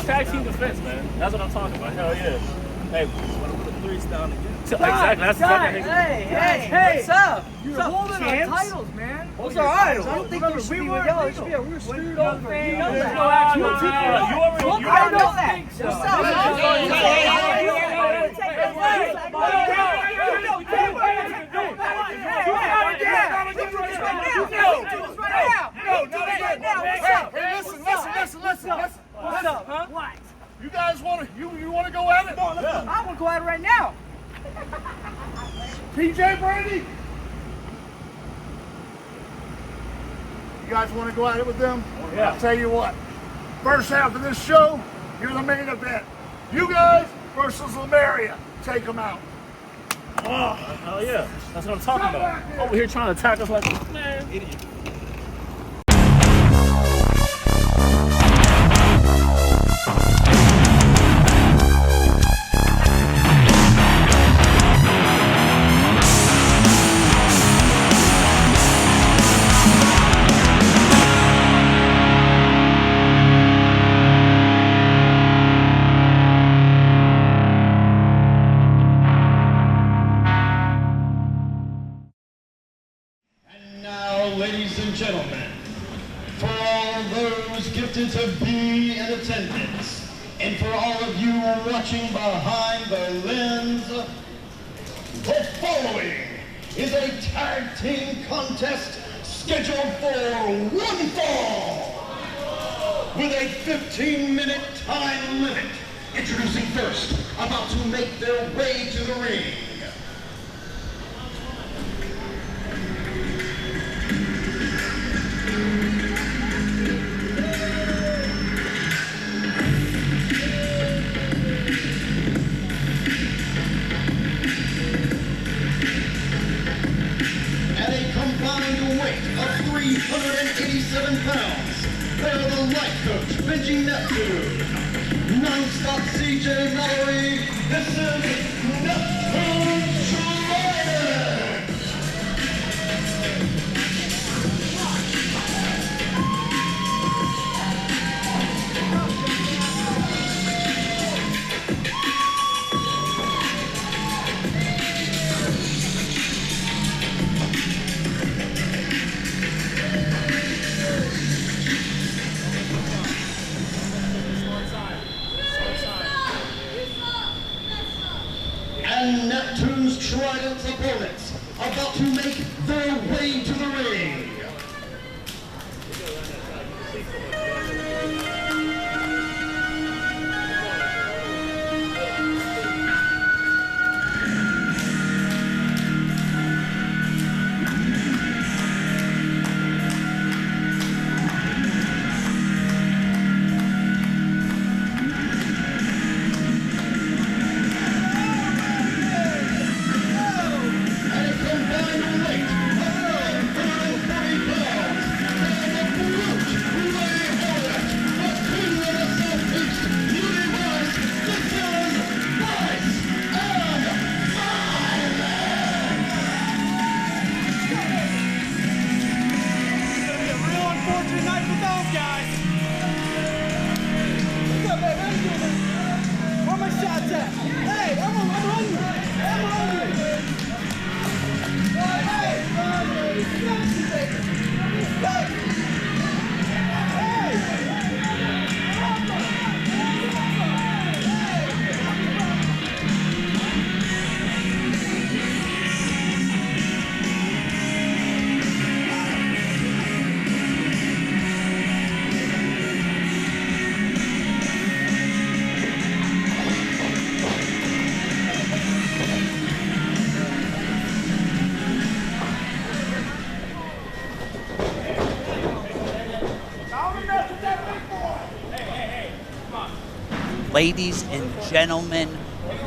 That's tag team defense, man. That's what I'm talking about. Hell yeah. Hey, want to put the threes down again? Exactly. That's exactly. Hey, what's up? You're holding our titles, man. What's our titles? I don't think we should be with y'all. We were screwed over. You know that. I don't know that. What's up? What's up, huh? What? You guys want to go at it? I want to go at it right now. PJ Brady? You guys want to go at it with them? Yeah. I'll tell you what. First half of this show, you're the main event. You guys versus Lemuria. Take them out. Oh, hell yeah. That's what I'm talking about. Over here trying to attack us like this, man. Idiot. Ladies and gentlemen, for all those gifted to be in attendance, and for all of you watching behind the lens, the following is a tag team contest scheduled for one fall, with a 15-minute time limit. Introducing first, about to make their way to the ring. At a combined weight of 387 pounds, they're the life coach, Benji Neptune, non-stop CJ Mallory, this is Neptune Trident! And Neptune's Trident's opponents about to make their way to the ring. Ladies and gentlemen,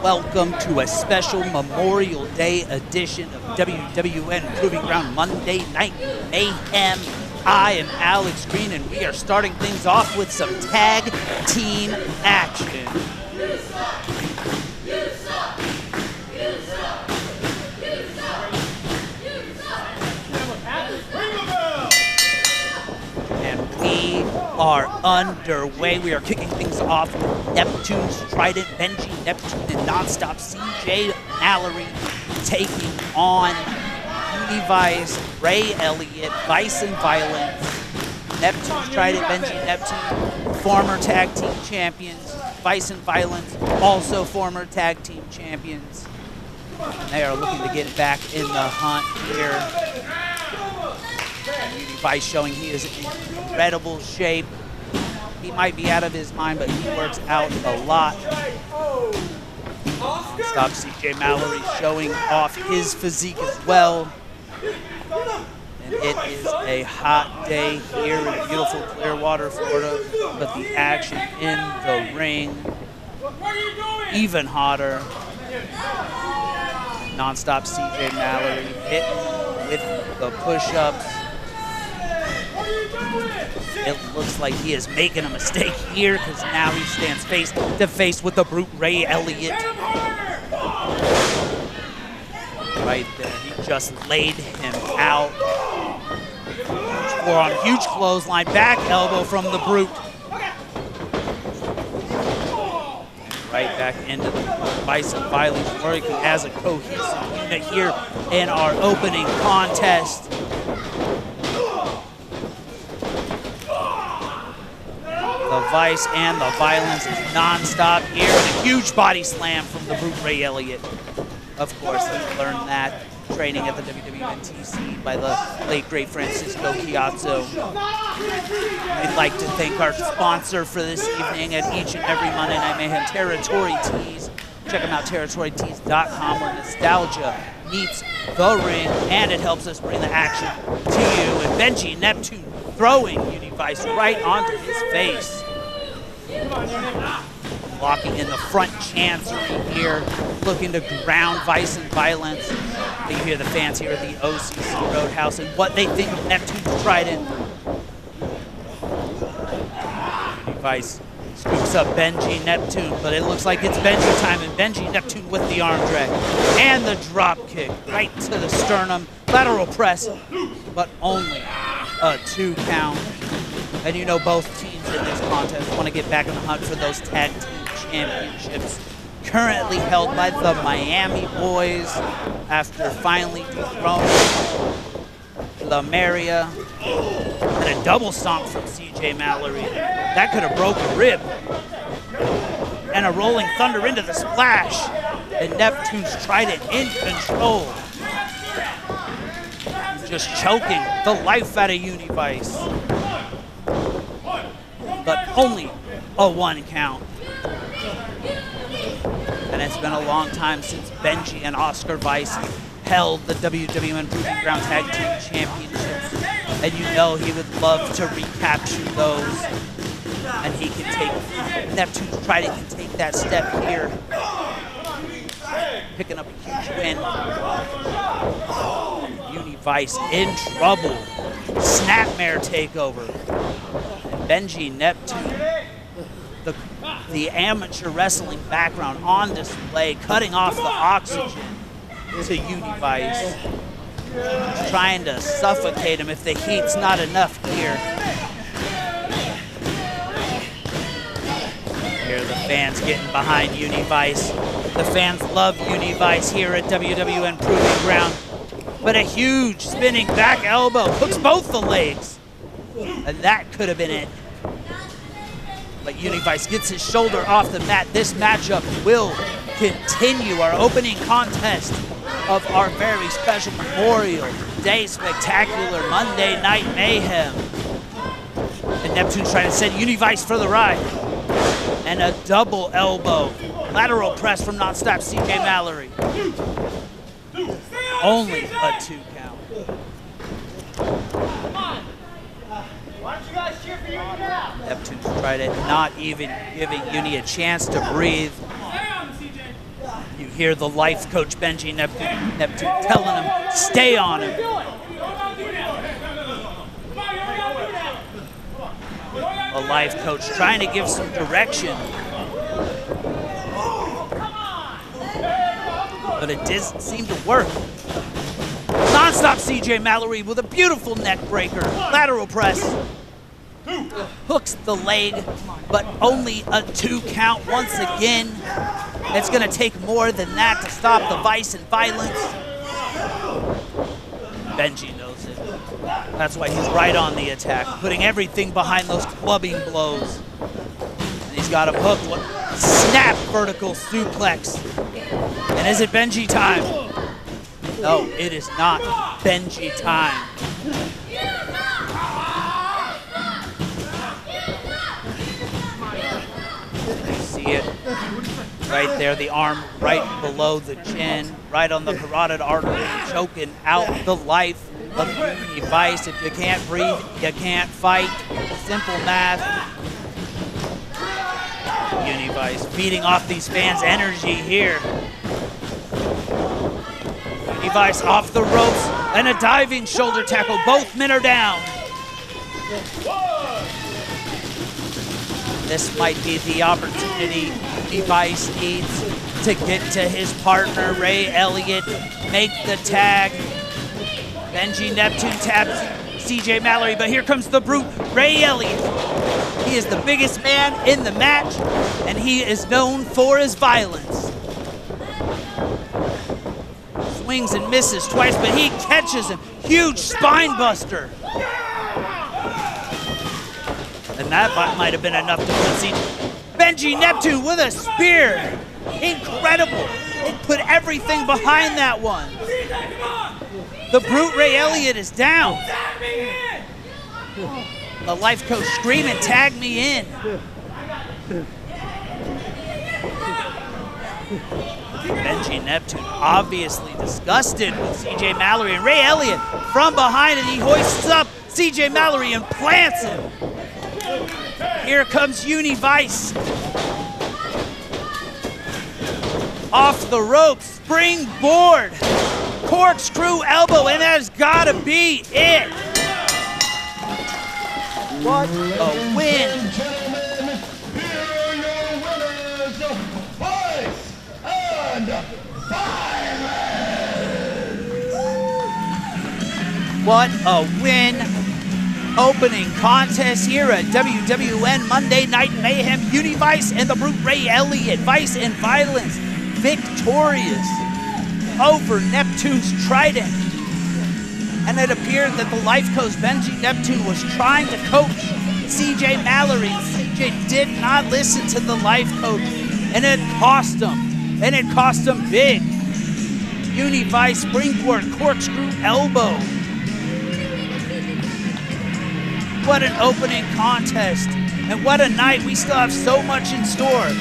welcome to a special Memorial Day edition of WWN Proving Ground Monday Night Mayhem. I am Alex Green, and we are starting things off with some tag team action. And we are underway. We are kicking things off with Neptune's Trident, Benji Neptune, and nonstop CJ Mallory taking on Univice, Ray Elliott, Vice and Violence. Neptune's Trident, Benji Neptune, former tag team champions. Vice and Violence, also former tag team champions. And they are looking to get back in the hunt here. Vice showing he is in incredible shape. He might be out of his mind, but he works out a lot. Stop CJ Mallory showing off his physique as well. And it is a hot day here in beautiful Clearwater, Florida, but the action in the ring even hotter. Nonstop CJ Mallory hitting with the push-ups. It looks like he is making a mistake here because now he stands face to face with the brute Ray Elliott. Right there, he just laid him out. Huge forearm, huge clothesline, back elbow from the brute. Right back into the Vice and Violence, working as a cohesive unit here in our opening contest. The Vice and the Violence is non-stop here, and a huge body slam from the brute Ray Elliott. Of course, he learned that training at the WWNTC by the late great Francisco Chiazzo. We'd like to thank our sponsor for this evening at each and every Monday Night Mayhem, Territory Tees. Check them out, territorytees.com, where nostalgia meets the ring, and it helps us bring the action to you. And Benji Neptune throwing Univice right onto his face. Blocking in the front chancery here, looking to ground Vice and Violence. You hear the fans here at the OCC Road House and what they think of Neptune's Trident. Vice scoops up Benji Neptune, but it looks like it's Benji time, and Benji Neptune with the arm drag and the drop kick right to the sternum. Lateral press, but only a 2 count. And you know both teams in this contest want to get back in the hunt for those tag team championships, currently held by the Miami Boyz after finally dethroning Lemeria. And a double stomp from CJ Mallory. That could have broke a rib. And a rolling thunder into the splash. And Neptune's Trident in control. Just choking the life out of Univice. But only a 1 count. And it's been a long time since Benji and Oscar Vice held the WWN Proving Ground Tag Team Championships. And you know he would love to recapture those. And he can take, Neptune's Trident can take that step here. Picking up a huge win. Univice in trouble. Snapmare takeover. And Benji Neptune, the amateur wrestling background on display, cutting off the oxygen to Univice. Trying to suffocate him if the heat's not enough here. Here the fans getting behind Univice. The fans love Univice here at WWN Proving Ground. But a huge spinning back elbow hooks both the legs. And that could have been it. But Univice gets his shoulder off the mat. This matchup will continue our opening contest of our very special Memorial Day Spectacular Monday Night Mayhem. And Neptune's trying to send Univice for the ride. And a double elbow. Lateral press from nonstop CJ Mallory. Only a 2 count. Why don't you guys cheer for Uni now? Neptune's Trident not even giving Uni a chance to breathe. You hear the life coach Benji Neptune telling him, stay on him. The life coach trying to give some direction. But it doesn't seem to work. Non-stop CJ Mallory with a beautiful neck breaker. Lateral press. hooks the leg, but only a 2 count once again. It's gonna take more than that to stop the vice and violence. Benji knows it. That's why he's right on the attack, putting everything behind those clubbing blows. And he's got him hooked. Snap vertical suplex. And is it Benji time? No, it is not Benji time. You see it right there, the arm right below the chin, right on the carotid artery, choking out the life of Vice. If you can't breathe, you can't fight. Simple math. Vice feeding off these fans' energy here. Vice off the ropes and a diving shoulder tackle. Both men are down. This might be the opportunity Vice needs to get to his partner, Ray Elliott, make the tag. Benji Neptune taps CJ Mallory, but here comes the brute, Ray Elliott. He is the biggest man in the match, and he is known for his violence. Swings and misses twice, but he catches him. Huge spine buster. And that might have been enough to concede. Benji Neptune with a spear. Incredible. It put everything behind that one. The brute Ray Elliott is down. The life coach screaming, tag me in. Benji Neptune obviously disgusted with CJ Mallory, and Ray Elliott from behind, and he hoists up CJ Mallory and plants him. Here comes Vice. Off the ropes, springboard, corkscrew elbow, and that's gotta be it. What a win. Gentlemen, here are your winners, Vice and Violence. What a win. Opening contest here at WWN Monday Night Mayhem. Vice and the brute Ray Elliott. Vice and Violence victorious over Neptune's Trident. And it appeared that the life coach Benji Neptune was trying to coach CJ Mallory. CJ did not listen to the life coach, and it cost him. And it cost him big. Vice springboard corkscrew elbow. What an opening contest, and what a night. We still have so much in store.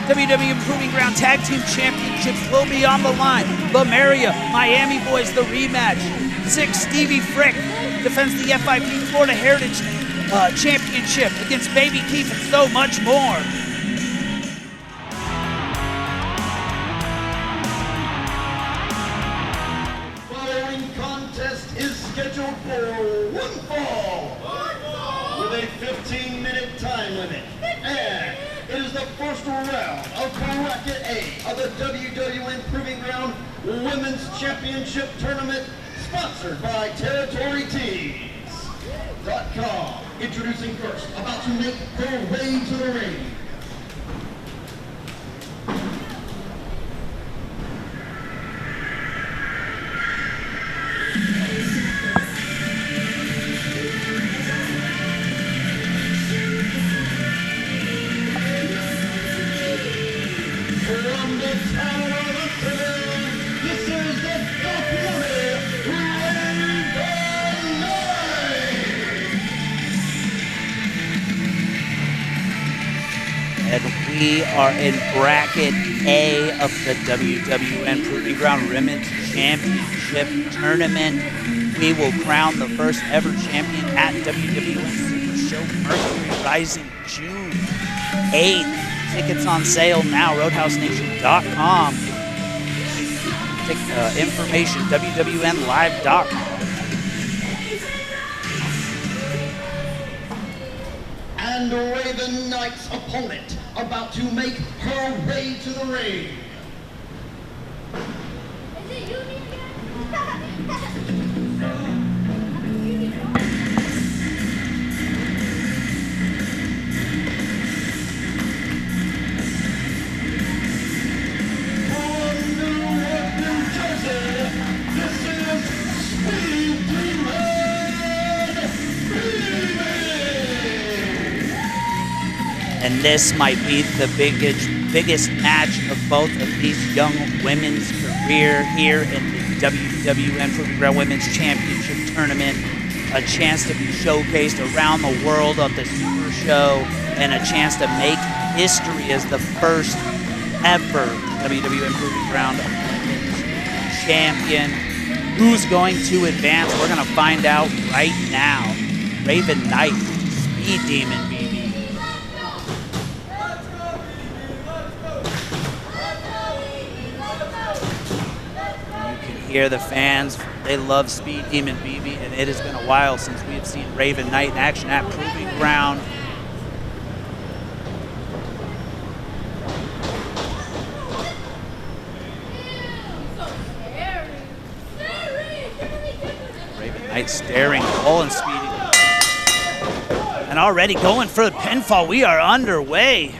WWN Proving Ground Tag Team Championships will be on the line. Lemuria, Miami Boyz, the rematch. 6, Stevie Frick defends the FIP Florida Heritage Championship against Baby Keef, and so much more. Following contest is scheduled for one fall with a 15-minute time limit. And it is the first round of Bracket A of the WWN Proving Ground Women's Championship Tournament, sponsored by TerritoryTees.com. Introducing first, about to make her way to the ring. From the tower of Perez, this is the And we are in Bracket A of the WWN Proving Ground Women's Championship Tournament. We will crown the first ever champion at WWN Super Show Mercury Rising June 8th. Tickets on sale now, RoadhouseNation.com. Information, WWNLive.com. And Ravyn Knight's opponent about to make her way to the ring. Is it you again? And this might be the biggest match of both of these young women's career here in the WWN Proving Ground Women's Championship Tournament. A chance to be showcased around the world on the Super Show, and a chance to make history as the first ever WWN Proving Ground Women's Champion. Who's going to advance? We're going to find out right now. Ravyn Knight, Speed Demon BiiBii. You can hear the fans. They love Speed Demon BiiBii, and it has been a while since we have seen Ravyn Knight in action at Proving Ground. Ravyn Knight staring, all in Speed. And already going for the pinfall. We are underway.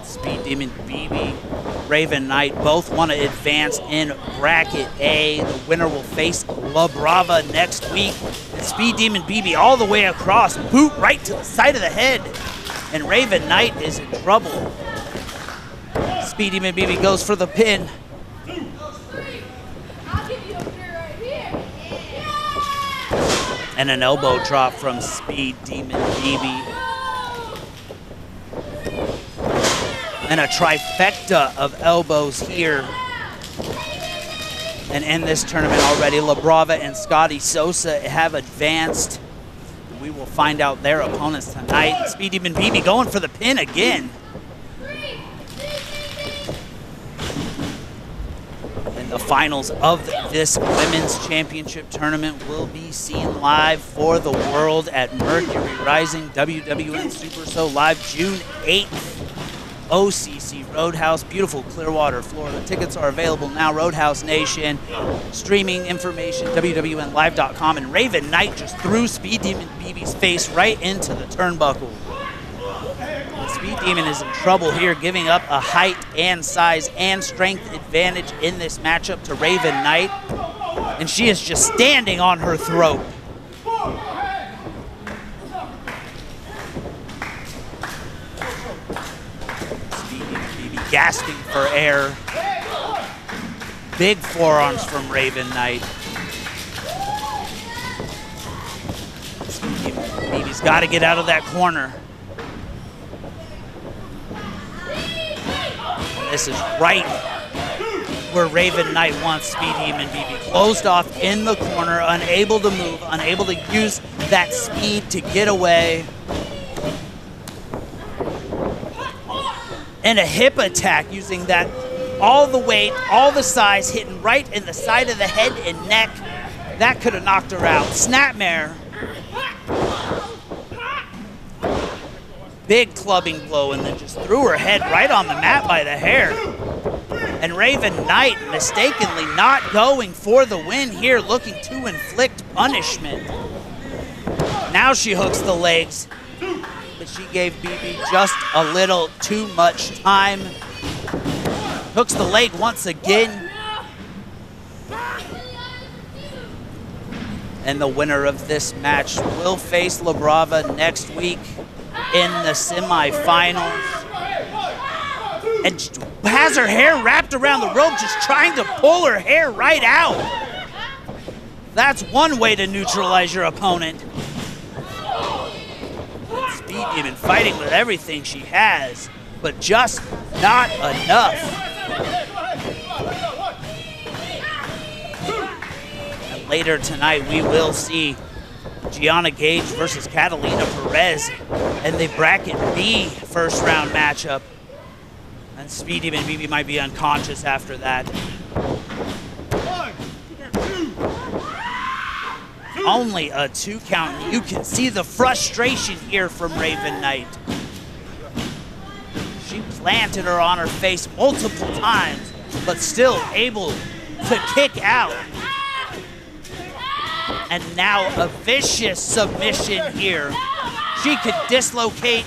Speed Demon BiiBii, Ravyn Knight both want to advance in Bracket A. The winner will face La Brava next week. And Speed Demon BiiBii all the way across. Boot right to the side of the head. And Ravyn Knight is in trouble. Speed Demon BiiBii goes for the pin. And an elbow drop from Speed Demon BiiBii. And a trifecta of elbows here. And in this tournament already, La Brava and Scotty Sosa have advanced. We will find out their opponents tonight. Speed Demon BiiBii going for the pin again. And the finals of this Women's Championship Tournament will be seen live for the world at Mercury Rising WWN Super Show Live June 8th. OCC Road House, beautiful Clearwater, Florida. Tickets are available now, Roadhouse Nation. Streaming information, WWNLive.com. And Ravyn Knight just threw Speed Demon BiiBii's face right into the turnbuckle. The Speed Demon is in trouble here, giving up a height and size and strength advantage in this matchup to Ravyn Knight. And she is just standing on her throat. Gasping for air. Big forearms from Ravyn Knight. BiiBii's got to get out of that corner. This is right where Ravyn Knight wants Speed Demon BiiBii. Closed off in the corner, unable to move, unable to use that speed to get away. And a hip attack using that, all the weight, all the size, hitting right in the side of the head and neck. That could have knocked her out. Snapmare. Big clubbing blow, and then just threw her head right on the mat by the hair. And Ravyn Knight mistakenly not going for the win here, looking to inflict punishment. Now she hooks the legs. But she gave BiiBii just a little too much time. Hooks the leg once again. And the winner of this match will face La Brava next week in the semifinals. And has her hair wrapped around the rope, just trying to pull her hair right out. That's one way to neutralize your opponent. Speed Demon fighting with everything she has, but just not enough. And later tonight, we will see Gianna Gage versus Katalina Perez in the Bracket B first round matchup. And Speed Demon BiiBii might be unconscious after that. Only a 2 count. You can see the frustration here from Ravyn Knight. She planted her on her face multiple times, but still able to kick out. And now a vicious submission here. She could dislocate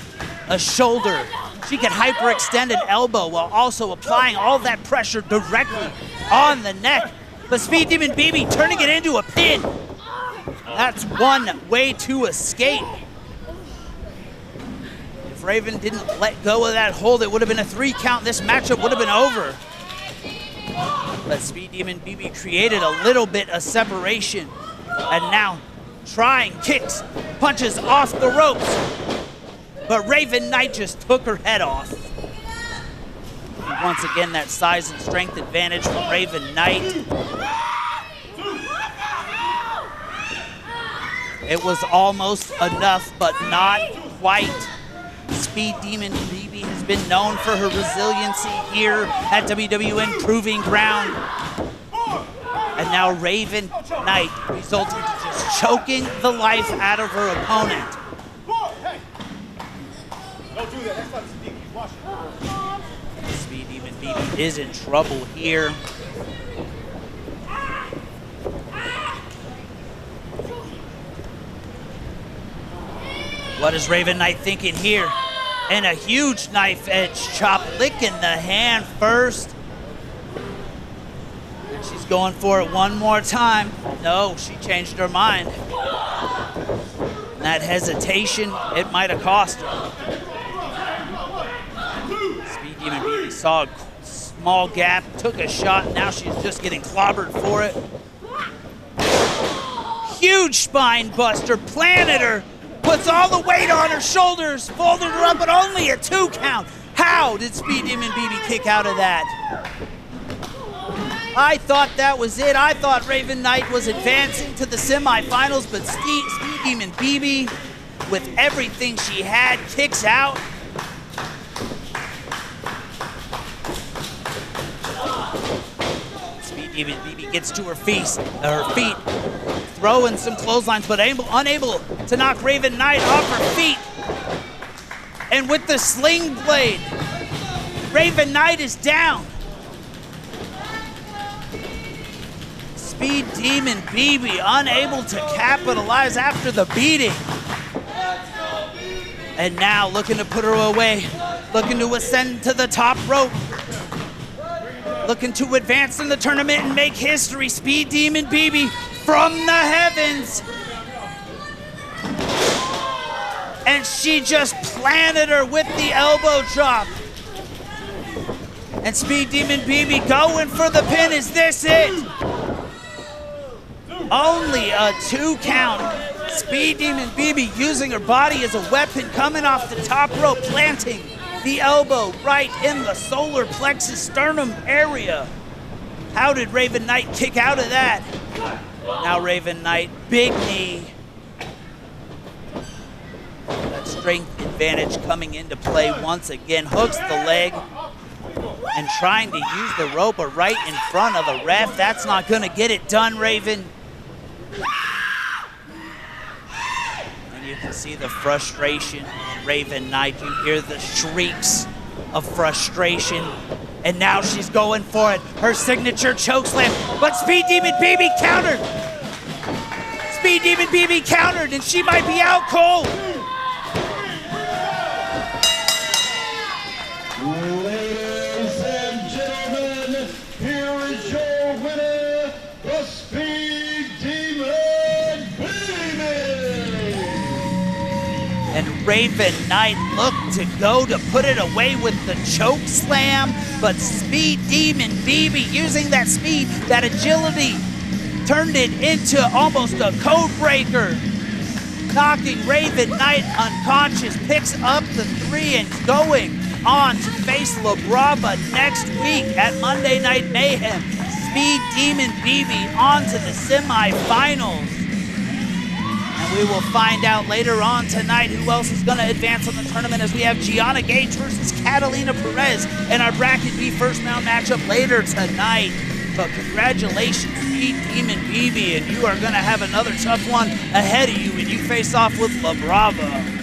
a shoulder. She could hyperextend an elbow while also applying all that pressure directly on the neck. But Speed Demon BiiBii turning it into a pin. That's one way to escape. If Ravyn didn't let go of that hold, it would have been a 3 count. This matchup would have been over. But Speed Demon BiiBii created a little bit of separation. And now trying kicks, punches off the ropes. But Ravyn Knight just took her head off. Once again, that size and strength advantage from Ravyn Knight. It was almost enough, but not quite. Speed Demon BiiBii has been known for her resiliency here at WWN Proving Ground. And now Ravyn Knight resulting in just choking the life out of her opponent. Don't do that. Next time, Stevie, watch it. Speed Demon BiiBii is in trouble here. What is Ravyn Knight thinking here? And a huge knife edge chop, licking the hand first. And she's going for it one more time. No, she changed her mind. And that hesitation, it might have cost her. Speed Demon BiiBii saw a small gap, took a shot, now she's just getting clobbered for it. Huge spine buster, planted her. Puts all the weight on her shoulders, folded her up, but only a 2 count. How did Speed Demon BiiBii kick out of that? I thought that was it. I thought Ravyn Knight was advancing to the semifinals, but Speed Demon BiiBii, with everything she had, kicks out. Speed Demon BiiBii gets to her feet. Throwing some clotheslines, but unable to knock Ravyn Knight off her feet. And with the sling blade, Ravyn Knight is down. Speed Demon BiiBii unable to capitalize after the beating. And now looking to put her away, looking to ascend to the top rope. Looking to advance in the tournament and make history. Speed Demon BiiBii from the heavens. And she just planted her with the elbow drop. And Speed Demon BiiBii going for the pin. Is this it? Only a 2 count. Speed Demon BiiBii using her body as a weapon, coming off the top rope, planting the elbow right in the solar plexus sternum area. How did Ravyn Knight kick out of that? Now Ravyn Knight, big knee. That strength advantage coming into play once again. Hooks the leg and trying to use the rope right in front of the ref. That's not gonna get it done, Ravyn. And you can see the frustration in Ravyn Knight. You hear the shrieks of frustration. And now she's going for it. Her signature chokeslam. But Speed Demon BiiBii countered. Speed Demon BiiBii countered, and she might be out cold. Ladies and gentlemen, here is your winner, the Speed Demon BiiBii. And Ravyn Knight looked to go to put it away with the choke slam, but Speed Demon BiiBii using that speed, that agility, turned it into almost a code breaker. Knocking Ravyn Knight unconscious, picks up the 3 and going on to face LaBrava next week at Monday Night Mayhem. Speed Demon BiiBii on to the semifinals. And we will find out later on tonight who else is going to advance on the tournament, as we have Gianna Gage versus Katalina Perez in our Bracket B first round matchup later tonight. But congratulations, Speed Demon BiiBii, and you are going to have another tough one ahead of you when you face off with LaBrava.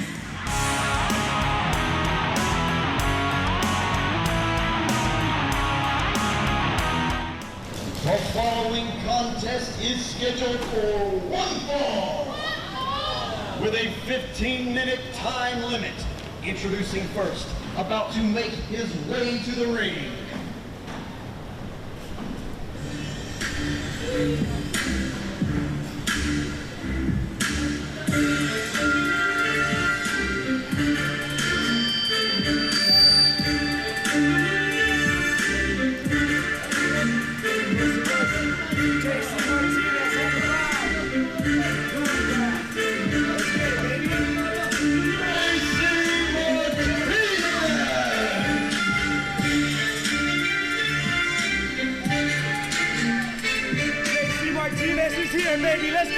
The following contest is scheduled for 1 fall with a 15-minute time limit. Introducing first, about to make his way to the ring.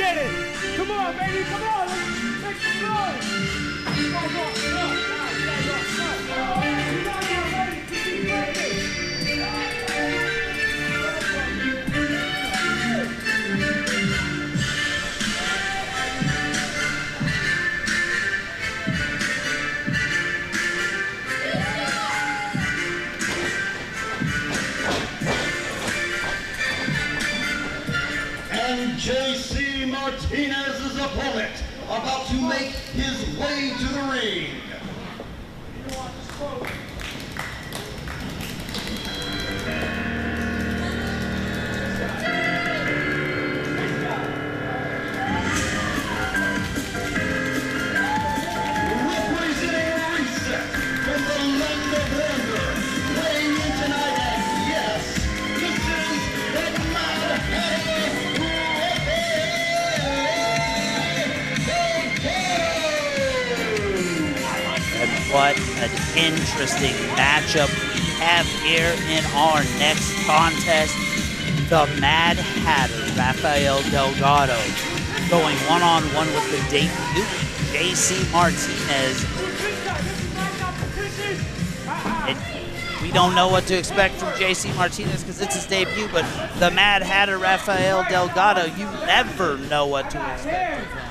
get it. Come on, baby. Come on. Let's make it good. You guys are up. You guys are ready to be ready. And JC Martinez's opponent about to make his way to the ring. Representing Reset from the land of wonder, weighing in tonight at yes, this is the Mad Hatter. And what an interesting matchup we have here in our next contest. The Mad Hatter, Rafael Delgado, going one-on-one with the debut JC Martinez. And we don't know what to expect from JC Martinez because it's his debut, but the Mad Hatter, Rafael Delgado, you never know what to expect of him.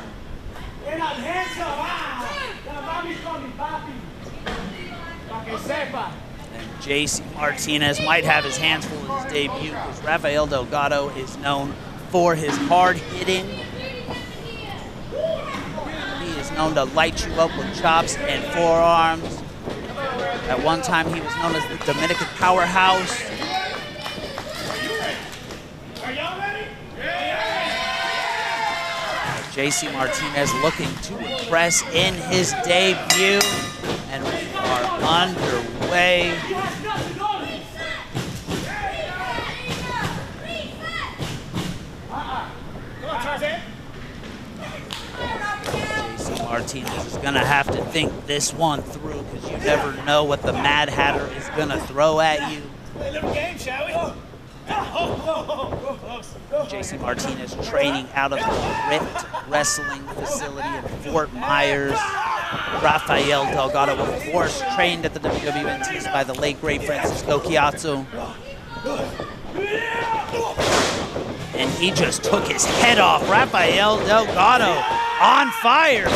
And JC Martinez might have his hands full of his debut because Rafael Delgado is known for his hard hitting. He is known to light you up with chops and forearms. At one time, he was known as the Dominican Powerhouse. JC Martinez looking to impress in his debut, and we are underway. JC Martinez is gonna have to think this one through because you never know what the Mad Hatter is gonna throw at you. Play a little game, shall we? JC Martinez training out of the Rift Wrestling facility in Fort Myers. Rafael Delgado, of course, trained at the WWNTs by the late great Francisco Chiazzo. And he just took his head off. Rafael Delgado on fire.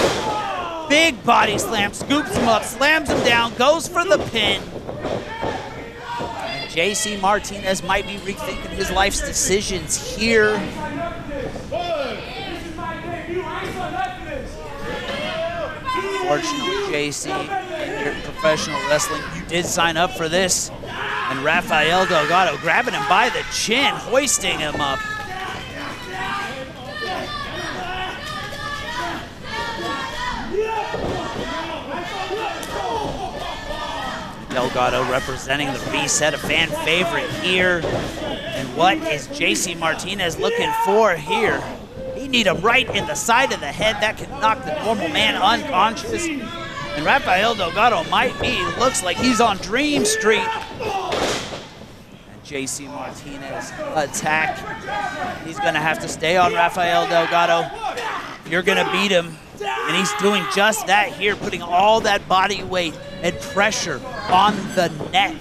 Big body slam, scoops him up, slams him down, goes for the pin. JC Martinez might be rethinking his life's decisions here. Unfortunately, JC, in your professional wrestling, you did sign up for this. And Rafael Delgado grabbing him by the chin, hoisting him up. Delgado representing the Reset, a fan favorite here. And what is JC Martinez looking for here? He need him right in the side of the head. That can knock the normal man unconscious. And Rafael Delgado might be, looks like he's on Dream Street. And JC Martinez attack. He's gonna have to stay on Rafael Delgado. You're gonna beat him. And he's doing just that here, putting all that body weight and pressure on the neck.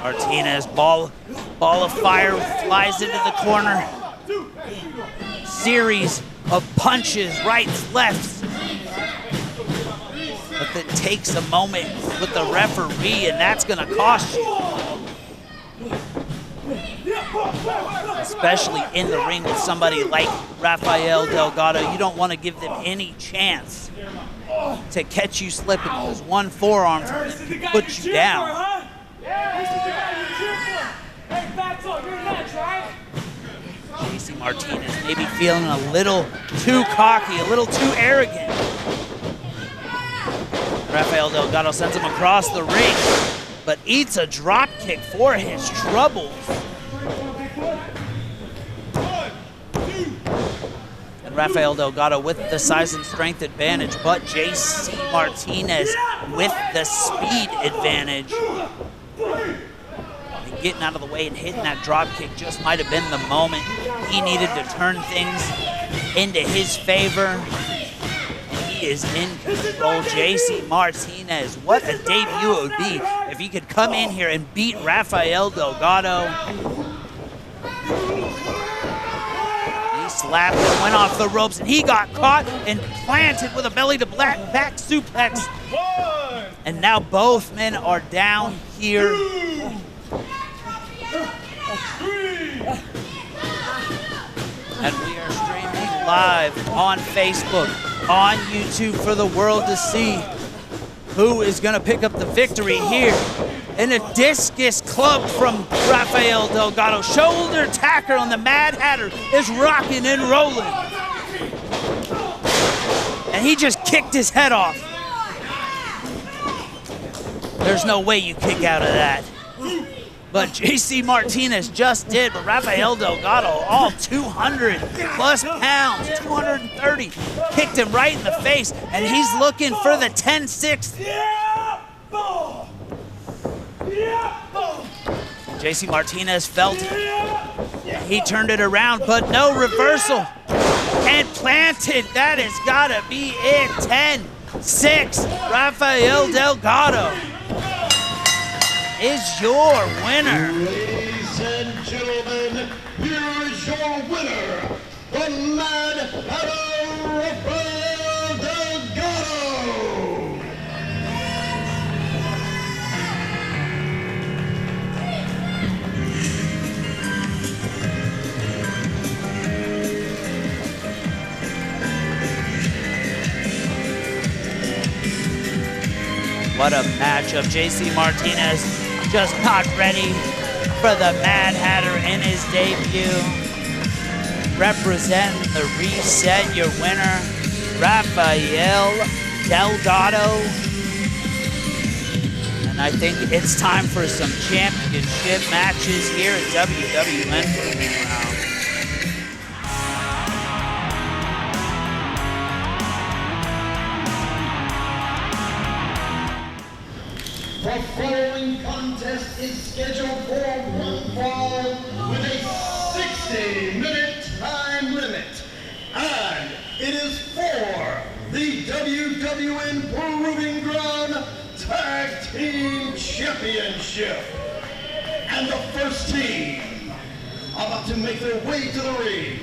Martinez, ball of fire, flies into the corner. Series of punches, rights, lefts. But it takes a moment with the referee, and that's gonna cost you. Especially in the ring with somebody like Rafael Delgado. You don't want to give them any chance to catch you slipping because one forearm can put you down. JC Martinez maybe feeling a little too cocky, a little too arrogant. Rafael Delgado sends him across the ring, but eats a drop kick for his troubles. And Rafael Delgado with the size and strength advantage, but JC Martinez with the speed advantage. getting out of the way and hitting that drop kick just might have been the moment he needed to turn things into his favor. And he is in control. JC Martinez, what a debut it would be if he could come in here and beat Rafael Delgado. He slapped and went off the ropes, and he got caught and planted with a belly-to-back suplex. And now both men are down here. And we are streaming live on Facebook, on YouTube for the world to see who is going to pick up the victory here. In a discus club from Rafael Delgado. Shoulder tacker on the Mad Hatter is rocking and rolling. And he just kicked his head off. There's no way you kick out of that. But JC Martinez just did, but Rafael Delgado, all 200 plus pounds, 230, kicked him right in the face, and he's looking for the 10-6. JC Martinez felt it. He turned it around, but no reversal. And planted, that has gotta be it, 10-6, Rafael Delgado is your winner. Ladies and gentlemen, here is your winner, the Mad Hatter Rafael Delgado. What a matchup. JC Martinez just not ready for the Mad Hatter in his debut. Representing the reset, your winner, Rafael Delgado. And I think it's time for some championship matches here at WWN Proving Ground. The following contest is scheduled for one fall with a 60-minute time limit. And it is for the WWN Proving Ground Tag Team Championship. And the first team about to make their way to the ring.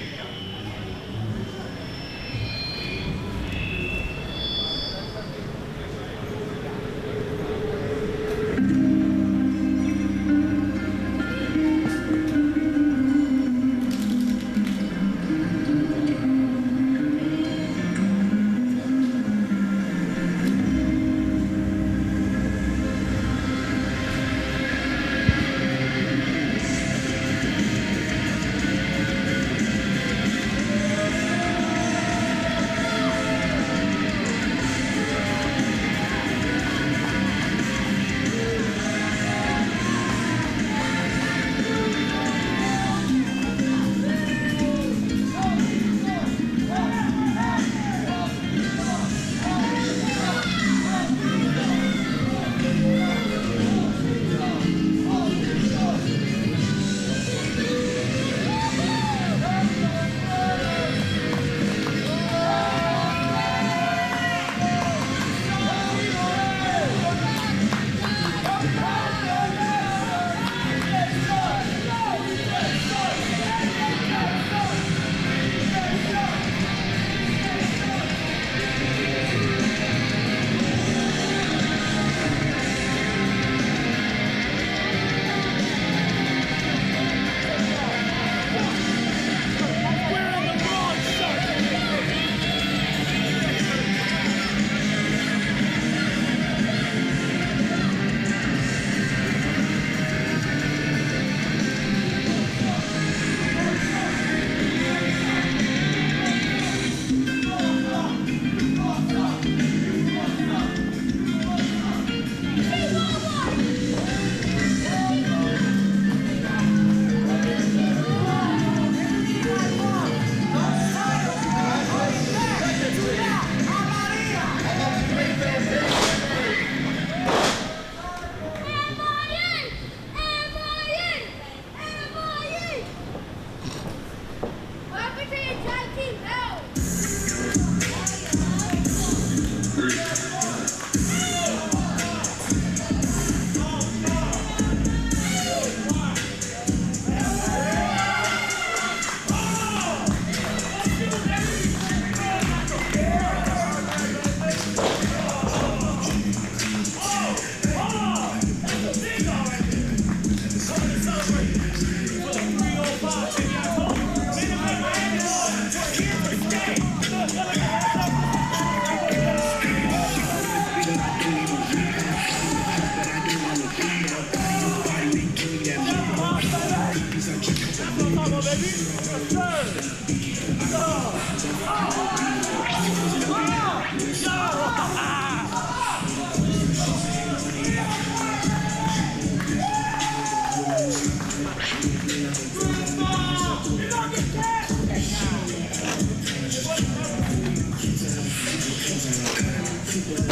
Introducing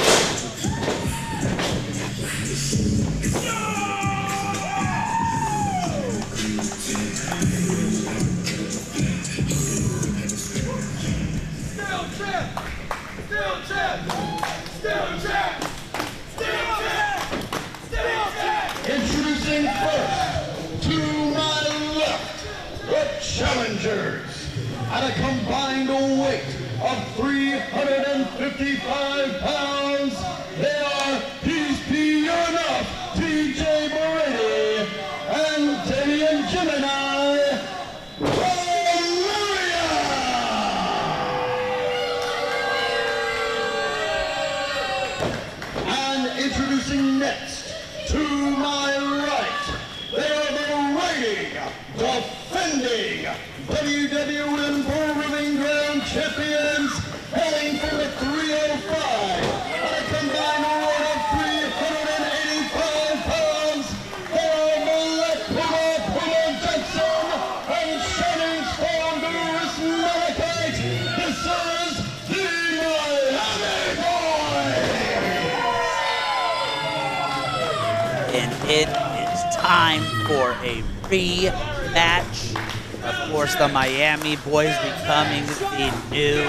first, to my left, the challengers, at a combined weight of 355 pounds, they are Gianna, TJ Brady, and Damian Gemini, and introducing next, to my right, they are the reigning, defending WWN Proving Ground champions, hailing from the 305 at a combined weight of 385 pounds. They are Molecular Puma Johnson and Shining Storm Doris Malachite. This is the Miami Boyz. And it is time for a rematch. Of course, the Miami Boyz becoming the new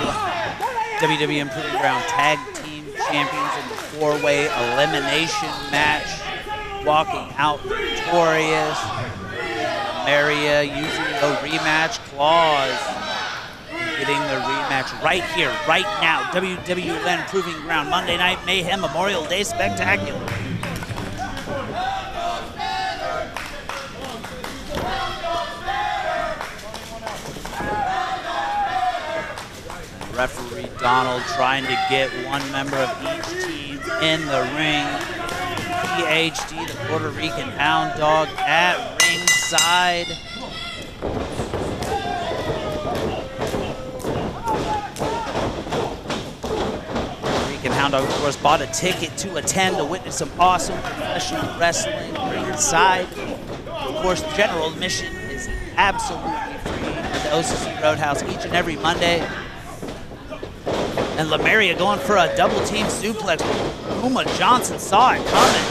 WWN Proving Ground Tag Team Champions in the four-way elimination match, walking out victorious. Maria using the rematch clause, getting the rematch right here, right now. WWN Proving Ground Monday Night Mayhem Memorial Day Spectacular. Referee Donald trying to get one member of each team in the ring. PhD, the Puerto Rican Hound Dog, at ringside. Puerto Rican Hound Dog, of course, bought a ticket to attend to witness some awesome professional wrestling ringside. Of course, general admission is absolutely free at the OCC Road House each and every Monday. And Lemeria going for a double team suplex. Puma Johnson saw it coming.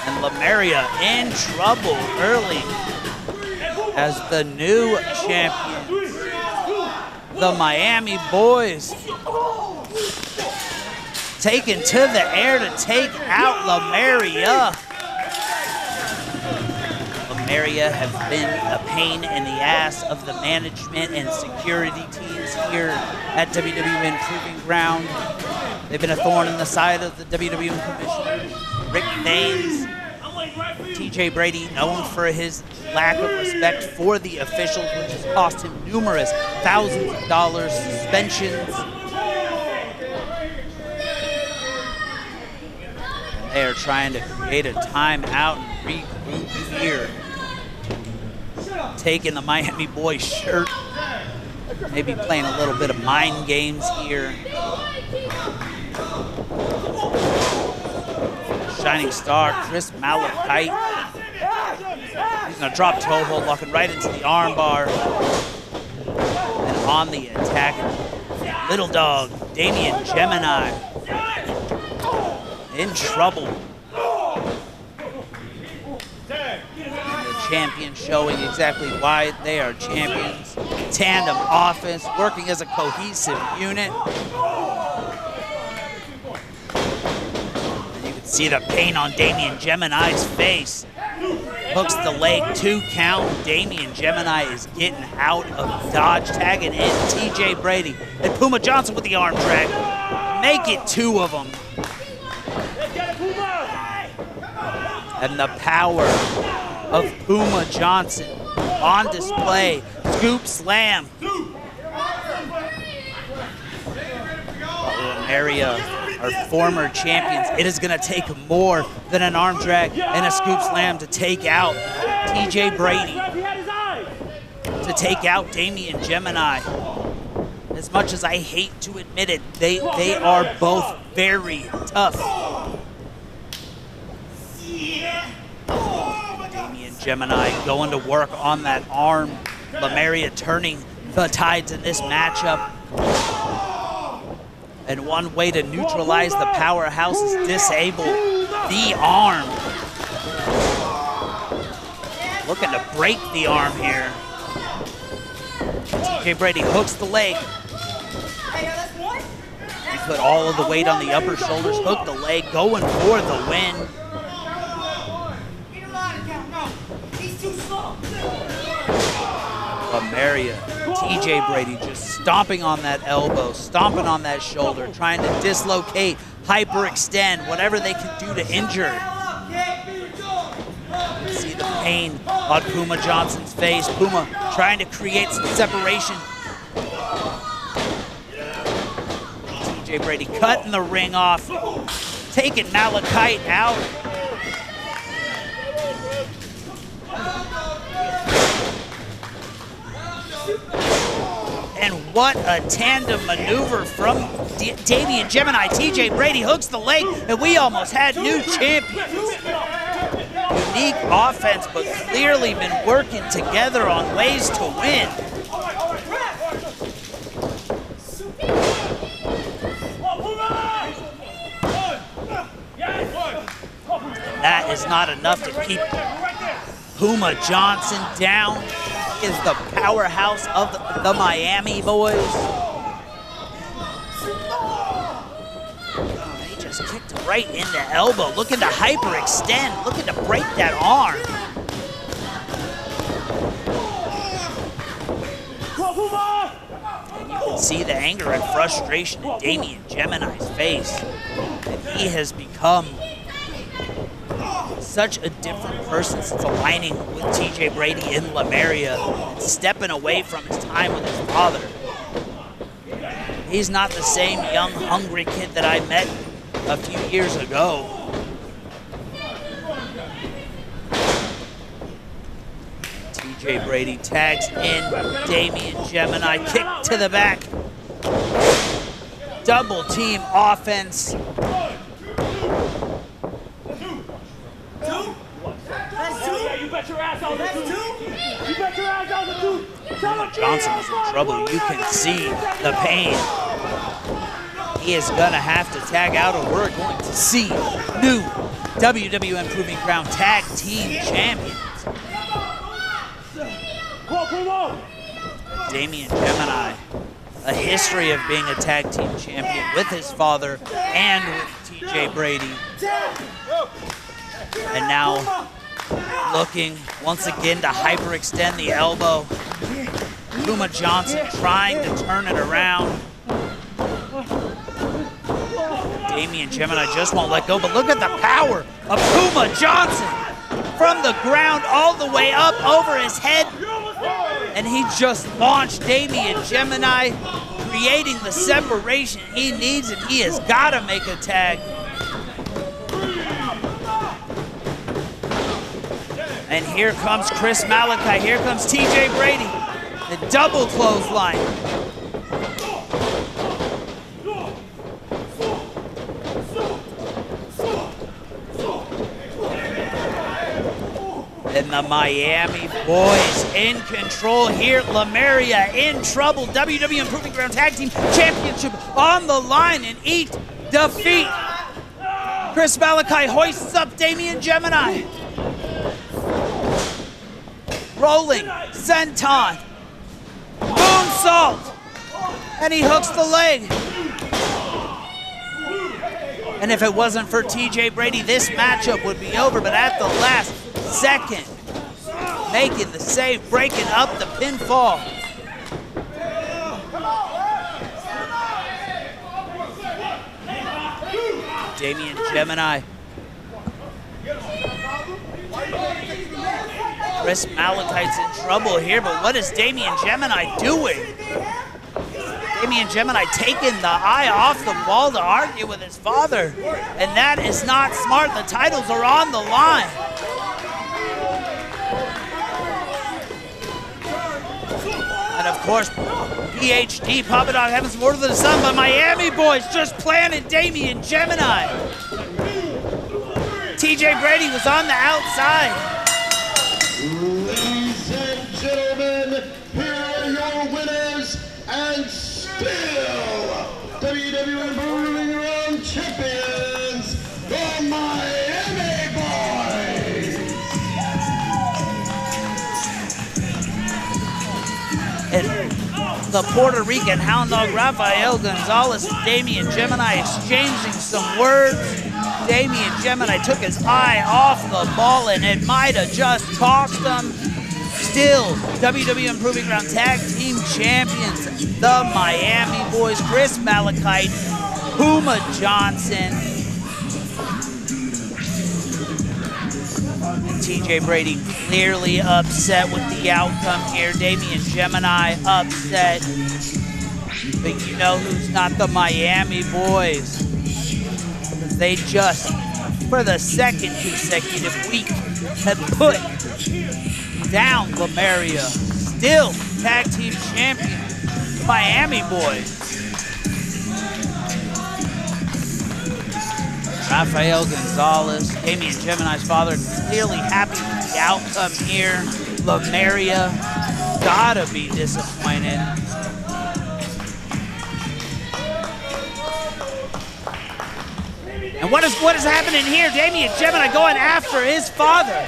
And Lemeria in trouble early as the new champions, the Miami Boyz, taken to the air to take out Lemeria. Lemeria have been a pain in the ass of the management and security teams here at WWN Proving Ground. They've been a thorn in the side of the WWN commissioner, Rick Baines. TJ Brady, known for his lack of respect for the officials, which has cost him numerous thousands of dollars, suspensions. They are trying to create a timeout and regroup here. Taking the Miami Boyz shirt, maybe playing a little bit of mind games here. Shining Star, Chris Malachite. He's gonna drop toe hold, locking right into the armbar. And on the attack, Little Dog, Damian Gemini, in trouble. Champions showing exactly why they are champions. Tandem offense, working as a cohesive unit. And you can see the pain on Damian Gemini's face. Hooks the leg, 2 count. Damian Gemini is getting out of dodge, tagging in TJ Brady. And Puma Johnson with the arm drag. Make it 2 of them. And the power of Puma Johnson on display. Scoop slam. Area, our former champions. It is going to take more than an arm drag and a scoop slam to take out TJ Brady, to take out Damian Gemini. As much as I hate to admit it, they are both very tough. Damian Gemini going to work on that arm. Lemeria turning the tides in this matchup. And one way to neutralize the powerhouse is disable the arm. Looking to break the arm here. TJ Brady hooks the leg. He put all of the weight on the upper shoulders, hooked the leg, going for the win. Lemeria, TJ Brady just stomping on that elbow, stomping on that shoulder, trying to dislocate, hyperextend, whatever they can do to injure. You see the pain on Puma Johnson's face. Puma trying to create some separation. TJ Brady cutting the ring off, taking Malachite out. And what a tandem maneuver from Damian Gemini. TJ Brady hooks the leg, and we almost had new champions. Unique offense, but clearly been working together on ways to win. That is not enough to keep Puma Johnson down. He is the powerhouse of the Miami Boyz. He just kicked right in the elbow, looking to hyperextend, looking to break that arm. And you can see the anger and frustration in Damian Gemini's face. And he has become such a different person since aligning with TJ Brady in Lemeria and stepping away from his time with his father. He's not the same young, hungry kid that I met a few years ago. TJ Brady tags in Damian Gemini, kick to the back. Double team offense. Johnson is in trouble. You can see the pain. He is gonna have to tag out, or we're going to see new WWN Proving Ground Tag Team Champions. Damian Gemini, a history of being a tag team champion with his father and with TJ Brady. And now looking once again to hyperextend the elbow. Puma Johnson trying to turn it around. Damian Gemini just won't let go, but look at the power of Puma Johnson from the ground all the way up over his head. And he just launched Damian Gemini, creating the separation he needs, and he has got to make a tag. And here comes Chris Malachi. Here comes TJ Brady. The double clothesline. And the Miami Boyz in control here. Lemeria in trouble. WWN Proving Ground Tag Team Championship on the line in each defeat. Chris Malachi hoists up Damian Gemini. Rolling senton, moonsault, and he hooks the leg. And if it wasn't for TJ Brady, this matchup would be over, but at the last second, making the save, breaking up the pinfall. Damian Gemini. Chris Malachite's in trouble here, but what is Damian Gemini doing? Damian Gemini taking the eye off the ball to argue with his father, and that is not smart. The titles are on the line. And of course, PhD, Papa Dog, Heaven's Word of the Sun, but Miami Boyz just planted Damian Gemini. TJ Brady was on the outside. Ladies and gentlemen, here are your winners and still WWN Proving Ground champions, the Miami Boyz. And the Puerto Rican hound dog Rafael Gonzalez and Damian Gemini exchanging some words. Damian Gemini took his eye off the ball and it might have just cost him. Still, WWN Proving Ground Tag Team Champions, the Miami Boyz, Chris Malachite, Puma Johnson, and TJ Brady clearly upset with the outcome here. Damian Gemini upset, but you know who's not the Miami Boyz? Because they just, for the second consecutive week, have put down Lemuria. Still tag team champion, Miami Boyz. Rafael Gonzalez, Damian Gemini's father, clearly happy with the outcome here. Lemuria gotta be disappointed. And what is happening here? Damian Gemini going after his father.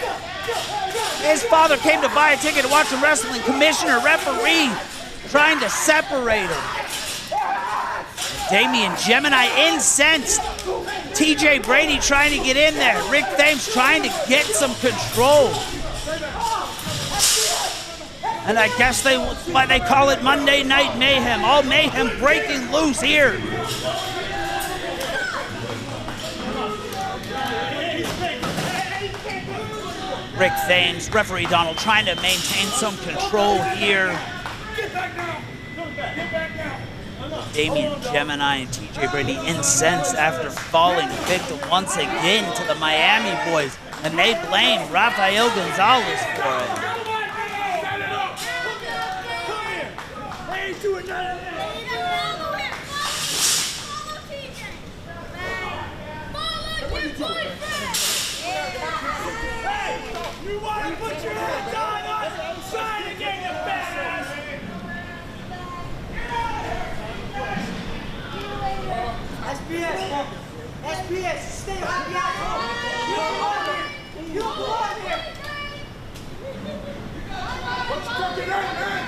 His father came to buy a ticket to watch the wrestling. Commissioner, referee, trying to separate him. Damian Gemini incensed. TJ Brady trying to get in there. Rick Thames trying to get some control. And I guess that's why they call it Monday Night Mayhem. All mayhem breaking loose here. Rick Thames, referee Donald, trying to maintain some control here. Damian Gemini and TJ Brady incensed after falling victim once again to the Miami Boyz, and they blame Rafael Gonzalez for it. You want to put your hands on us? Try to get your badass! SPS, stay on the outside. You belong here. What's cooking up, man?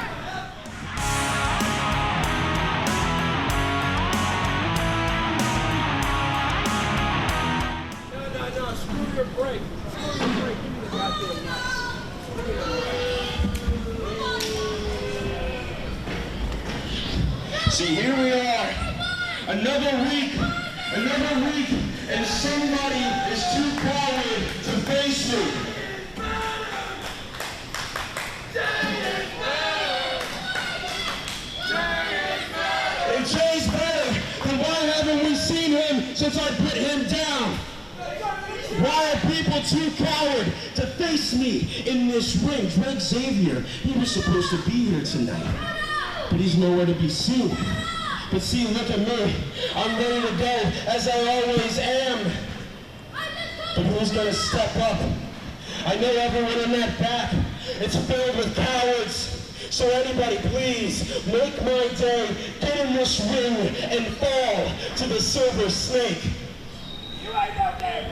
No, screw your brake. Screw your brake. Give me the goddamn nuts. See, here we are, another week, and somebody is too coward to face me. If Jay's better, then why haven't we seen him since I put him down? Why are people too coward to face me in this ring? Drake Xavier, he was supposed to be here tonight, but he's nowhere to be seen. But see, look at me. I'm ready to go, as I always am. But who's gonna step up? I know everyone in that back, it's filled with cowards. So anybody, please, make my day, get in this ring, and fall to the Silver Snake. You right out there.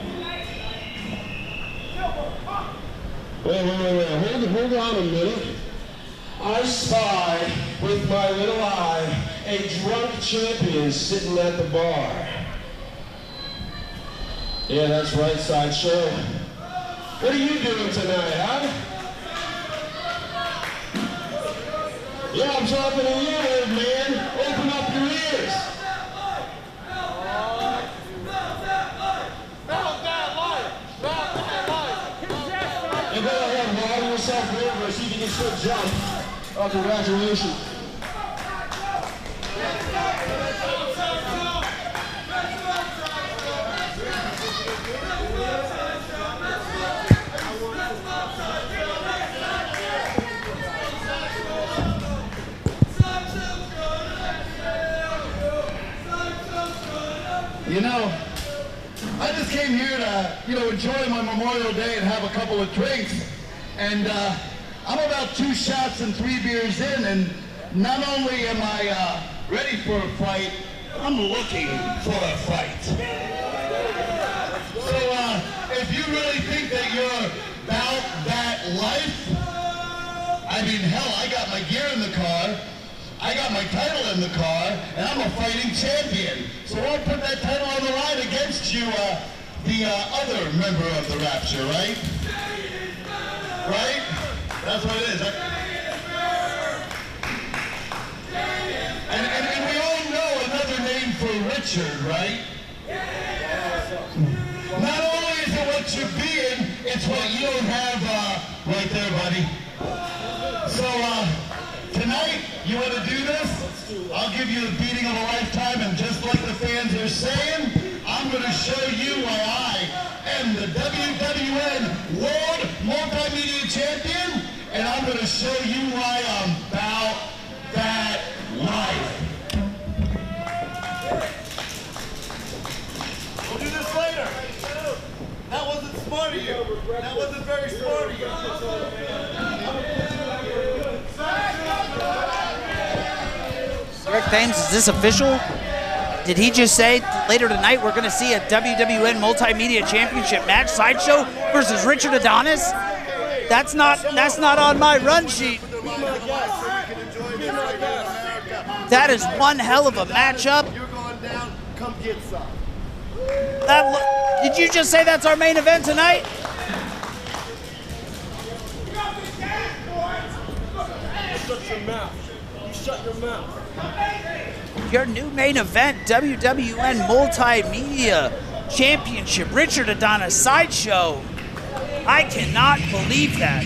Wait, hold on a minute. I spy with my little eye a drunk champion sitting at the bar. Yeah, that's right, Sideshow. What are you doing tonight, huh? Yeah, I'm talking to you, old man. Open up your ears. You go ahead, Rob yourself over, see if you can still jump. Oh, congratulations. You know, I just came here to, enjoy my Memorial Day and have a couple of drinks. And I'm about 2 shots and 3 beers in, and not only am I ready for a fight, I'm looking for a fight. So if you really think that you're about that life, I mean, hell, I got my gear in the car, I got my title in the car, and I'm a fighting champion. So I'll put that title on the line against you, the other member of the Rapture, right? Right? That's what it is. And we all know another name for Richard, right? Not only is it what you're being, it's what you don't have right there, buddy. So tonight, you want to do this? I'll give you the beating of a lifetime, and just like the fans are saying, I'm going to show you why I am the WWN World Multimedia Champion, and I'm going to show you why I'm about that life. We'll do this later. That wasn't smart of you. That wasn't very smart of you. Rick Thames, is this official? Did he just say later tonight we're going to see a WWN Multimedia Championship match, Sideshow versus Richard Adonis? That's not on my run sheet. That is one hell of a matchup. You're going down. Come get some. Did you just say that's our main event tonight? Shut your mouth. You shut your mouth. Your new main event, WWN Multimedia Championship, Richard Adonis Sideshow. I cannot believe that.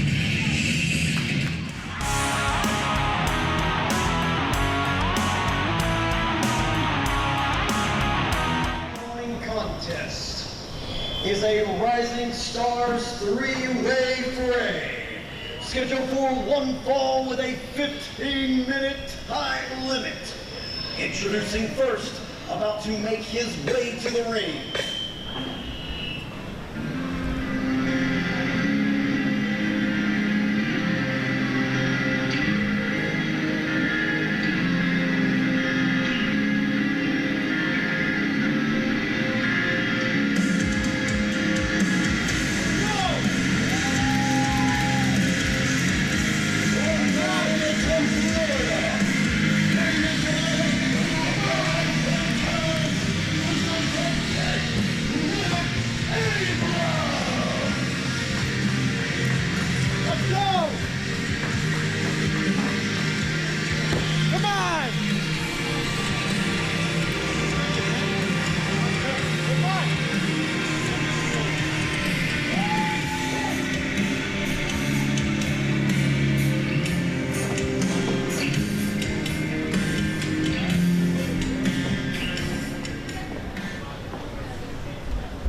Contest is a Rising Stars 3-way fray. Scheduled for one fall with a 15-minute time limit. Introducing first, about to make his way to the ring.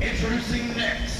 Introducing next.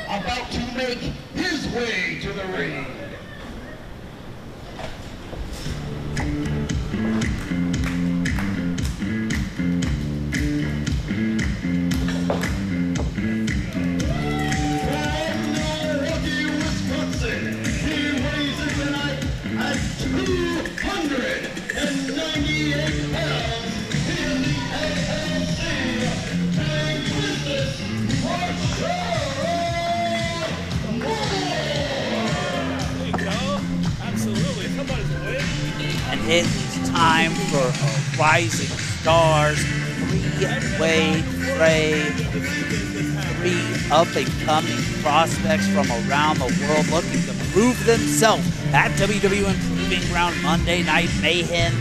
About to make his way to the ring. From Milwaukee, Wisconsin, he weighs in tonight at 298 pounds in the ALC it is time for a Rising Stars three-way fray. Three up-and-coming prospects from around the world looking to prove themselves at WWN Proving Ground Monday Night Mayhem.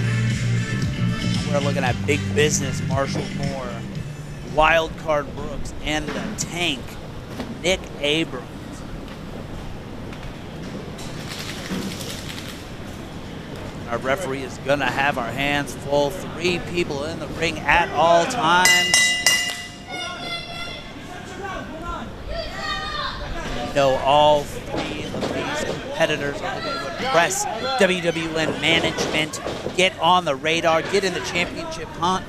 We're looking at Big Business Marshall Moore, Wildcard Brooks, and the Tank, Nick Abrams. Our referee is going to have our hands full. 3 people in the ring at all times. You know, all 3 of these competitors are going to impress WWN management, get on the radar, get in the championship hunt.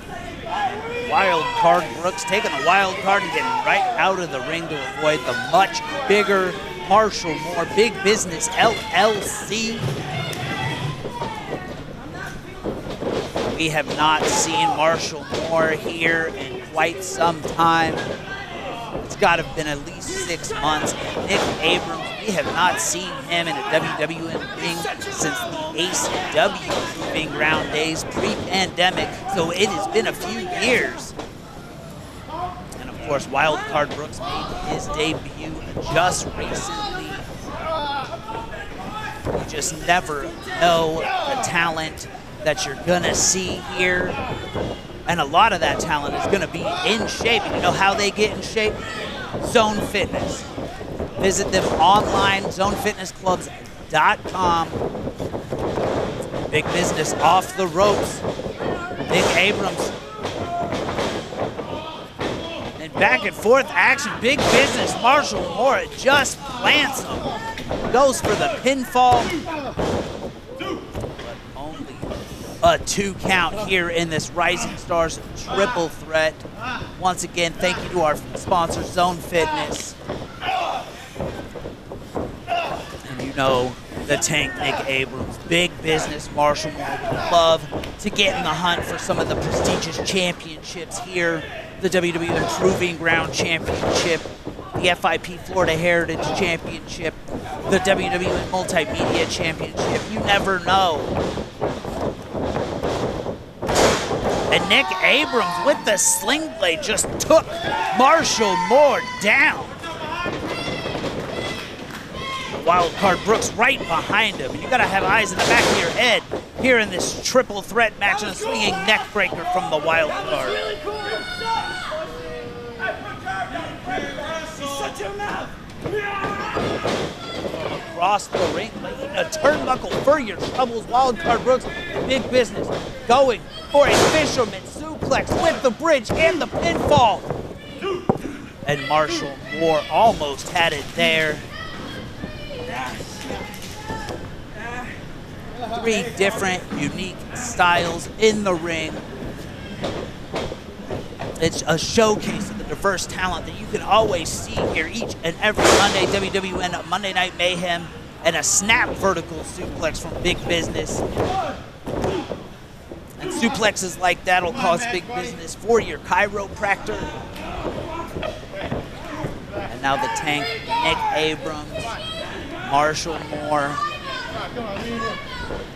Wildcard Brooks taking the wild card and getting right out of the ring to avoid the much bigger Marshall Moore Big Business LLC. We have not seen Marshall Moore here in quite some time. It's got to have been at least 6 months. And Nick Abrams, we have not seen him in a WWN ring since the ACW Proving Ground days pre-pandemic. So it has been a few years. And of course, Wildcard Brooks made his debut just recently. You just never know the talent that you're gonna see here, and a lot of that talent is gonna be in shape. And you know how they get in shape? Zone Fitness. Visit them online, zonefitnessclubs.com. Big Business off the ropes. Nick Abrams. And back and forth action. Big Business Marshall Moore just plants him. Goes for the pinfall. A 2 count here in this Rising Stars triple threat. Once again, thank you to our sponsor, Zone Fitness. And you know, the Tank, Nick Abrams, Big Business Marshall Moore would love to get in the hunt for some of the prestigious championships here. The WWN Proving Ground Championship, the FIP Florida Heritage Championship, the WWN Multimedia Championship. You never know. And Nick Abrams with the sling blade just took Marshall Moore down. Wildcard Brooks right behind him. You gotta have eyes in the back of your head here in this triple threat match and a swinging neck breaker from the Wildcard. Shut your mouth! Across the ring, a turnbuckle for your troubles. Wildcard Brooks, Big Business, going for a fisherman suplex with the bridge and the pinfall. And Marshall Moore almost had it there. 3 different unique styles in the ring. It's a showcase of the diverse talent that you can always see here each and every Monday. WWN Monday Night Mayhem, and a snap vertical suplex from Big Business. And suplexes like that will cause Big Business for your chiropractor. And now the Tank, Nick Abrams, Marshall Moore,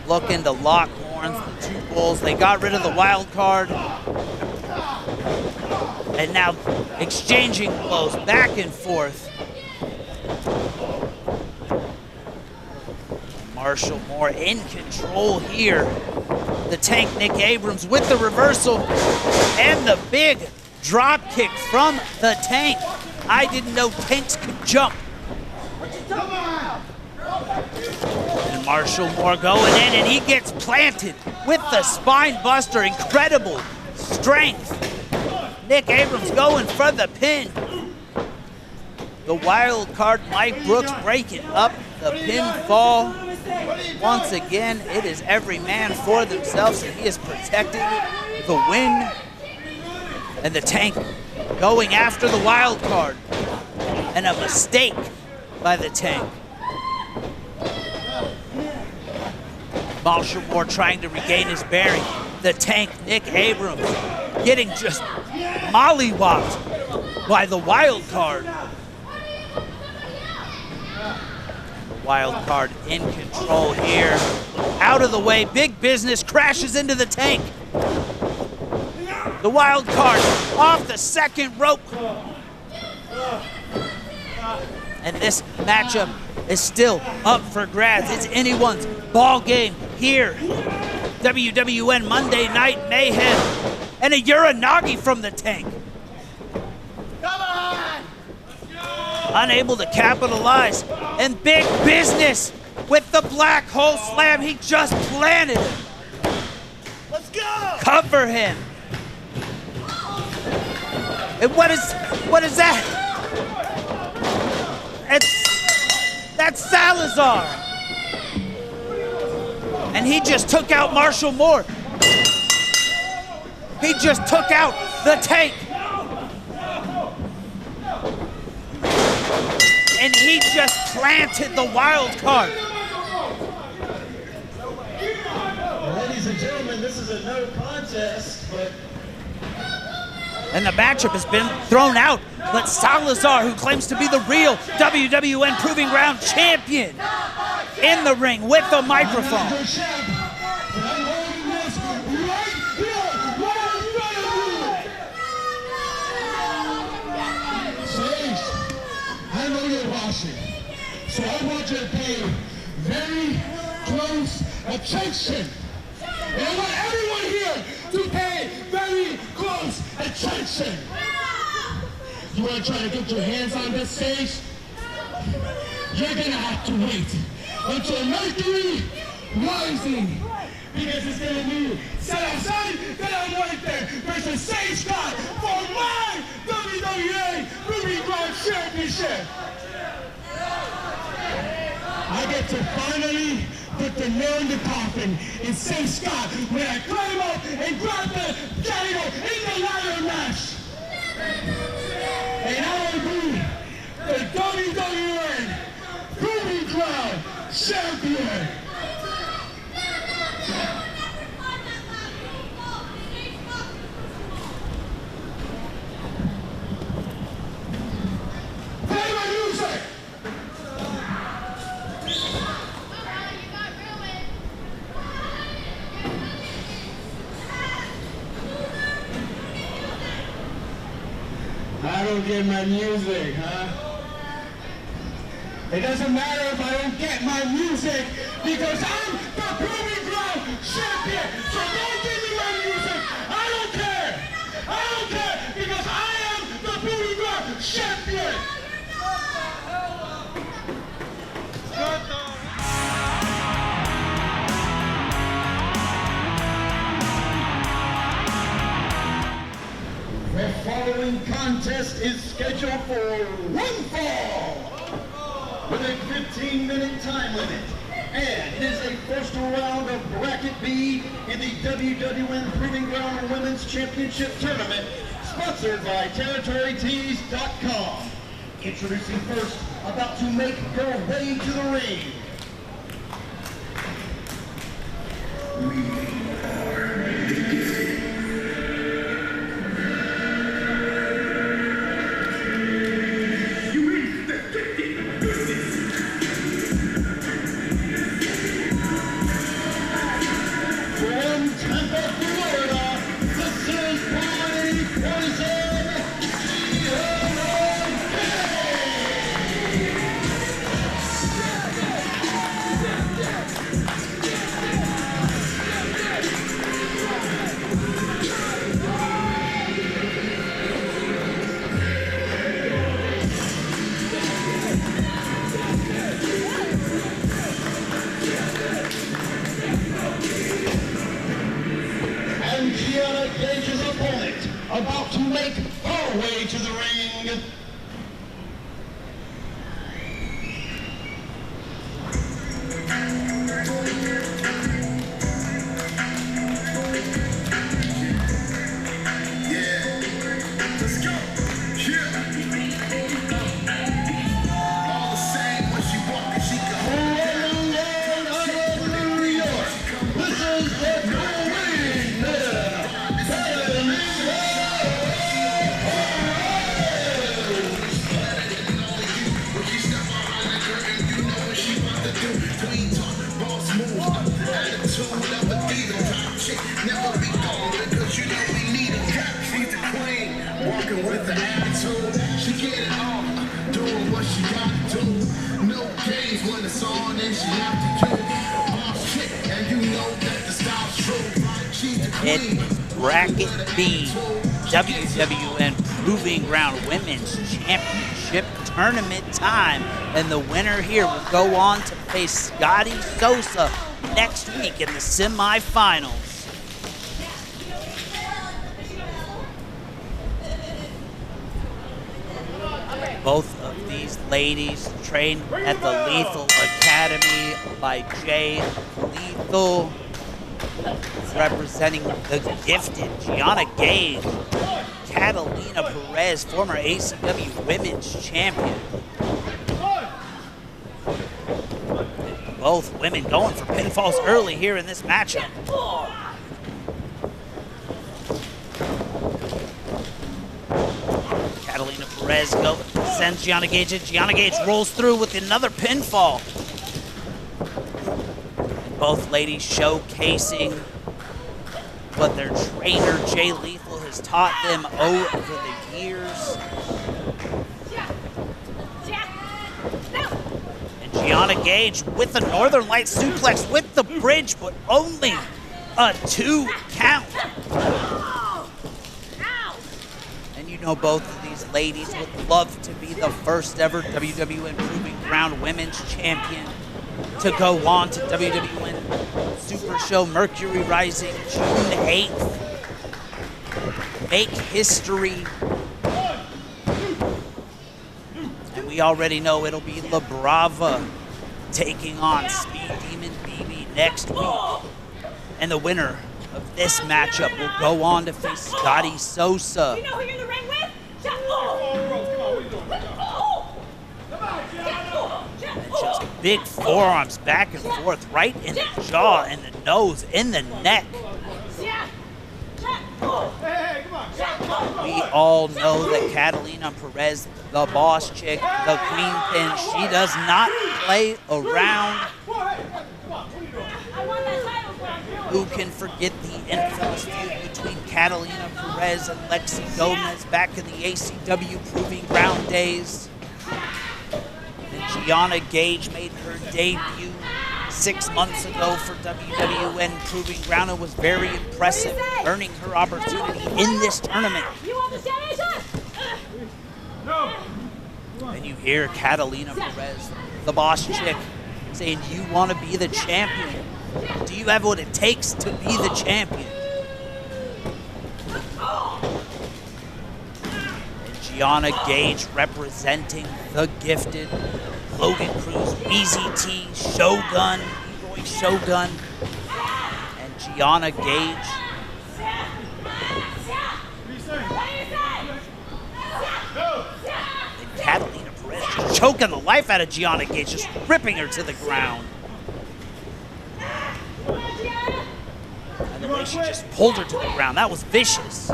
looking to lock horns, the 2 bulls. They got rid of the wild card. And now exchanging blows back and forth. Marshall Moore in control here. The Tank, Nick Abrams with the reversal and the big drop kick from the Tank. I didn't know tanks could jump. And Marshall Moore going in, and he gets planted with the spine buster. Incredible strength. Nick Abrams going for the pin. The wild card Mike Brooks breaking up the pinfall. Once again, it is every man for themselves, and he is protecting the win. And the Tank going after the wild card. And a mistake by the Tank. Marshall Moore trying to regain his bearing. The Tank, Nick Abrams, getting just mollywopped by the wild card. Wildcard in control here. Out of the way, Big Business crashes into the tank. The Wildcard off the second rope. And this matchup is still up for grabs. It's anyone's ball game here. WWN Monday Night Mayhem. And a Uranagi from the tank. Come on! Unable to capitalize. And Big Business with the black hole slam. He just planted it. Let's go! Cover him. And what is that? That's Salazar. And he just took out Marshall Moore. He just took out the tank. And he just planted the wild card. Ladies and gentlemen, this is a no contest, but And the matchup has been thrown out. But Salazar, who claims to be the real WWN Proving Ground champion, in the ring with the microphone. I know you're watching, so I want you to pay very close attention. And I want everyone here to pay very close attention. You want to try to get your hands on this stage? You're going to have to wait until Mercury Rising, because it's going to be Salazar versus Sage Scott for my WWN Proving Ground Championship. I get to finally put the nail in the coffin and Sage Scott when I climb up and grab the title in the ladder match. And I will be the WWN Proving Ground Champion. Play my music! I don't get my music, huh? It doesn't matter if I don't get my music, because I'm the Proving Ground champion. So don't give me my music. I don't care. I don't care, because I am the Proving Ground champion. the following contest is scheduled for one fall with a 15-minute time limit. And it is a first round of Bracket B in the WWN Proving Ground Women's Championship Tournament, sponsored by TerritoryTees.com. Introducing first, about to make her way to the ring. Gianna, Gage's opponent, about to make her way to the ring. attitude. She get it off, doing what she got to do. No games when it's on and she have to do. Boss chick, and you know that the style's true. She's the It queen. is Bracket B, WWN Proving Ground Women's Championship Tournament time. And the winner here will go on to face Scotty Sosa next week in the semifinals. Both of these ladies trained at the Lethal Academy by Jay Lethal. Representing the gifted Gianna Gage, Katalina Perez, former ACW Women's Champion. Both women going for pinfalls early here in this matchup. Katalina Perez sends Gianna Gage in. Gianna Gage rolls through with another pinfall. Both ladies showcasing what their trainer, Jay Lethal, has taught them over the years. And Gianna Gage with the Northern Light suplex with the bridge, but only a 2 count. And you know both of these ladies would love to be the first ever WWN Proving Ground Women's Champion to go on to WWN Super Show Mercury Rising June 8th. Make history. And we already know it'll be La Brava taking on Speed Demon BiiBii next week. And the winner of this matchup will go on to face Scotty Sosa. You know who you're in the ring with? And just big forearms back and forth, right in the jaw, in the nose, in the neck. We all know that Catalina Perez, the boss chick, the queen pin, she does not play around. Who can forget the infamous feud between Catalina Perez and Lexi Gomez back in the ACW Proving Ground days? And Gianna Gage made her debut 6 months ago for WWN Proving Ground and was very impressive, earning her opportunity in this tournament. And you hear Catalina Perez, the boss chick, saying, "You want to be the champion? Do you have what it takes to be the champion?" And Gianna Gage representing the gifted Logan Cruz, Weezy T, Shogun, Leroy Shogun, and Gianna Gage. And Catalina Perez just choking the life out of Gianna Gage, just ripping her to the ground. And the way she just pulled her to the ground, that was vicious.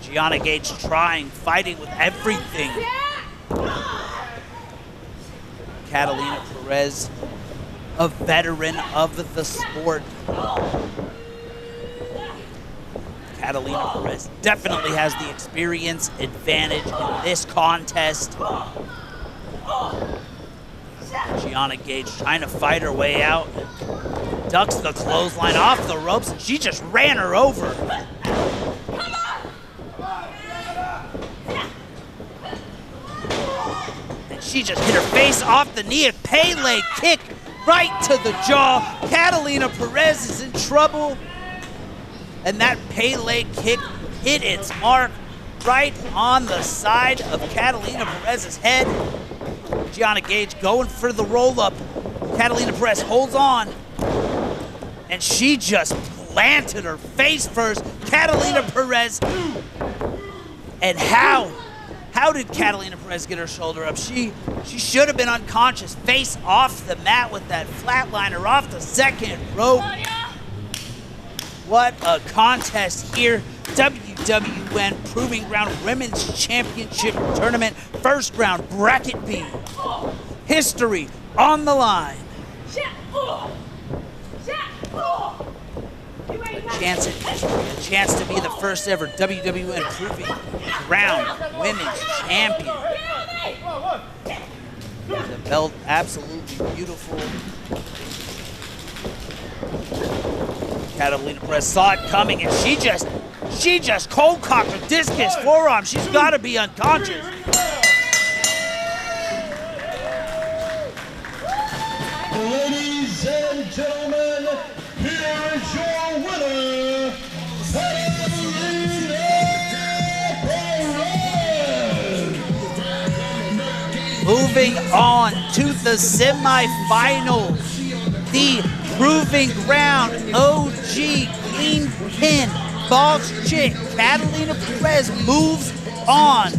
Gianna Gage trying, fighting with everything. Catalina Perez, a veteran of the sport. Catalina Perez definitely has the experience advantage in this contest. Gianna Gage trying to fight her way out. Ducks the clothesline off the ropes, and she just ran her over. And she just hit her face off the knee. A Pele kick right to the jaw. Catalina Perez is in trouble. And that Pele kick hit its mark right on the side of Catalina Perez's head. Gianna Gage going for the roll-up. Catalina Perez holds on. And she just planted her face first. Catalina Perez. And how did Catalina Perez get her shoulder up? She should have been unconscious. Face off the mat with that flatliner off the second rope. What a contest here. WWN Proving Ground Women's Championship Tournament. First round, Bracket B. History on the line. a chance to be the first ever WWN Proving Ground Women's Champion. The belt absolutely beautiful. Katalina Perez saw it coming, and she just cold cocked her discus forearm. She's got to be unconscious. Ladies and gentlemen, here is your winner, Katalina Perez. Moving on to the semifinals, the Proving Ground OG Clean Pin Boss Chick Katalina Perez moves on.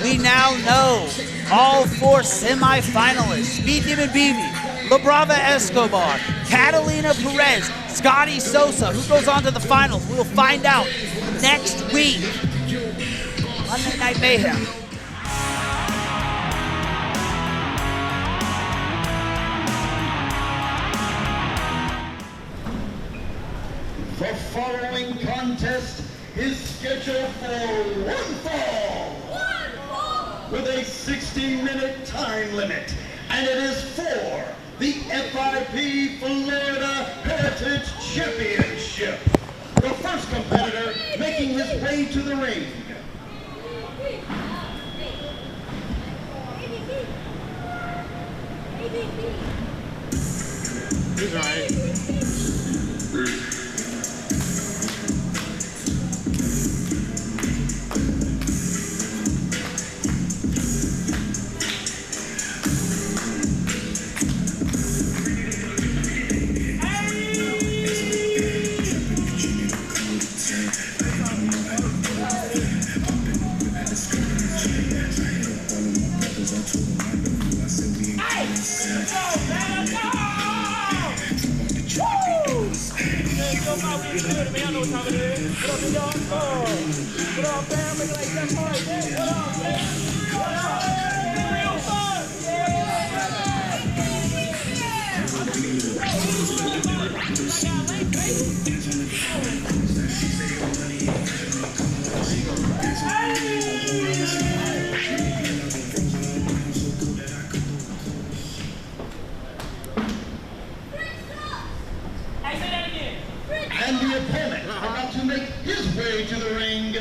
We now know all 4 semifinalists: Speed Demon BiiBii, La Brava Escobar, Katalina Perez, Scotty Sosa. Who goes on to the finals? We'll find out next week. Monday Night Mayhem. The following contest is scheduled for one fall with a 60-minute time limit, and it is for the FIP Florida Heritage Championship. The first competitor making his way to the ring. He's all right. And the opponent about to make his way to the ring.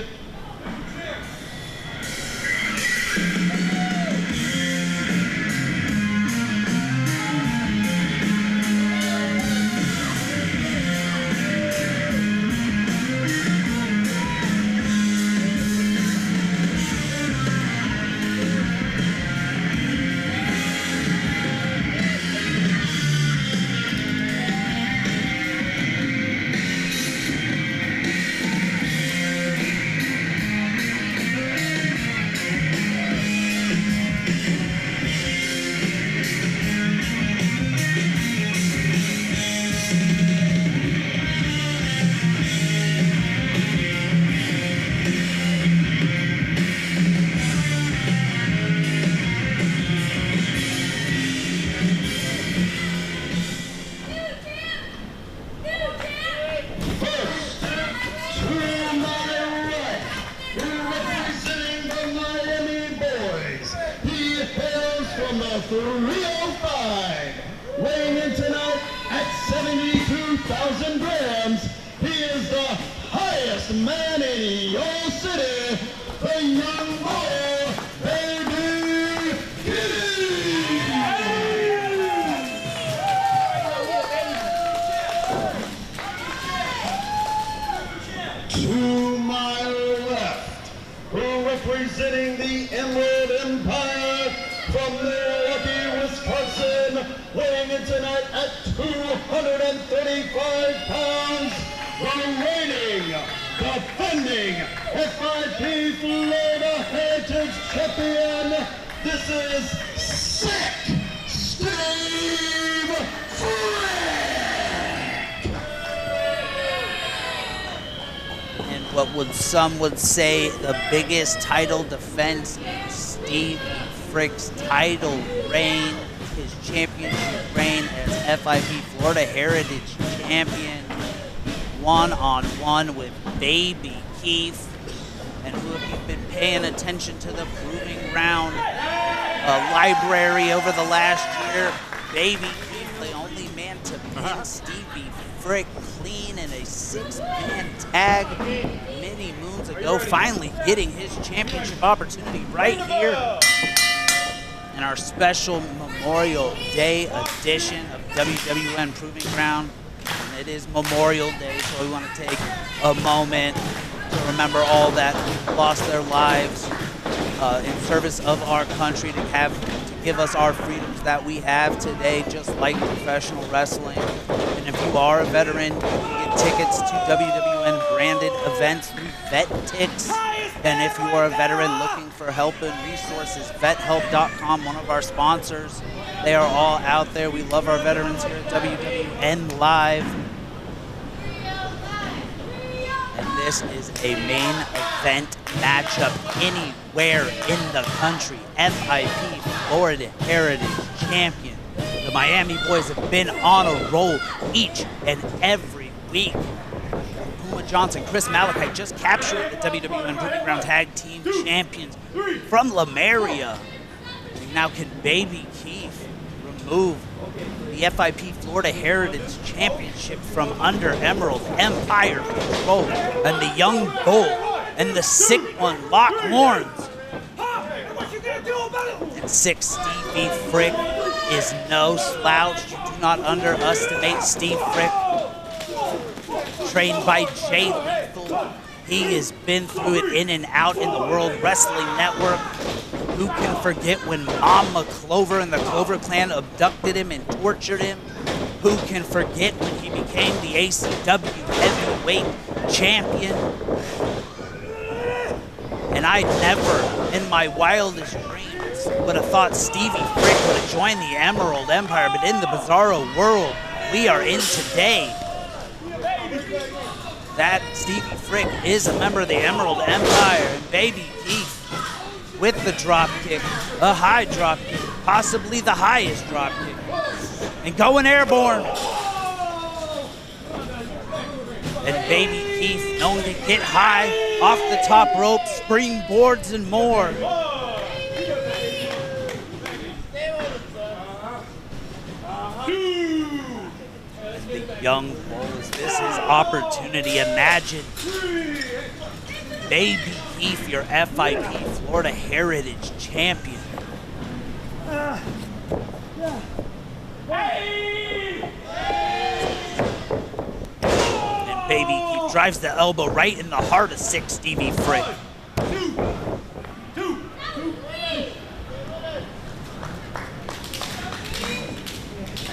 From the 305, weighing in tonight at 72,000 grams, he is the highest man in your city, the young boy, BiiBii. To my left, representing the Emerald Empire, from Milwaukee, Wisconsin, weighing in tonight at 235 pounds, the reigning, defending FIP Florida Heritage Champion. This is Sick Steve Frick. And what some would say the biggest title defense in Stevie Frick's title reign, his championship reign as FIP Florida Heritage Champion. one-on-one with BiiBii, Keef. And who have you been paying attention to the Proving Ground library over the last year? BiiBii, Keef, the only man to pin Stevie Frick clean in a 6-man tag many moons ago, finally getting his championship opportunity right here in our special Memorial Day edition of WWN Proving Ground. And it is Memorial Day, so we want to take a moment to remember all that lost their lives in service of our country, to give us our freedoms that we have today, just like professional wrestling. And if you are a veteran, you can get tickets to WWN branded events through VetTix. And if you are a veteran looking for help and resources, vethelp.com, one of our sponsors. They are all out there. We love our veterans here at WWNLive. And this is a main event matchup anywhere in the country. FIP Florida Heritage Champion. The Miami Boyz have been on a roll each and every week. Puma Johnson, Chris Malachi just captured the WWN Proving Ground Tag Team Champions from Lemuria. And now can BiiBii, Keef remove the FIP Florida Heritage Championship from under Emerald Empire control, and the young bull and the sick one lock horns. And 6 Stevie Frick is no slouch. You do not underestimate Steve Frick. Trained by Jay Lethal. He has been through it in and out in the World Wrestling Network. Who can forget when Mama Clover and the Clover Clan abducted him and tortured him? Who can forget when he became the ACW heavyweight champion? And I never, in my wildest dreams, would have thought Stevie Frick would have joined the Emerald Empire, but in the bizarro world we are in today, that Stevie Frick is a member of the Emerald Empire, and BiiBii Keef with the drop kick, a high drop kick, possibly the highest drop kick, and going airborne. And BiiBii Keef known to get high off the top rope, springboards and more. The young bull, is this his opportunity? Imagine BiiBii Keef, your FIP Florida Heritage Champion. And BiiBii Keef drives the elbow right in the heart of 6 Stevie Frick.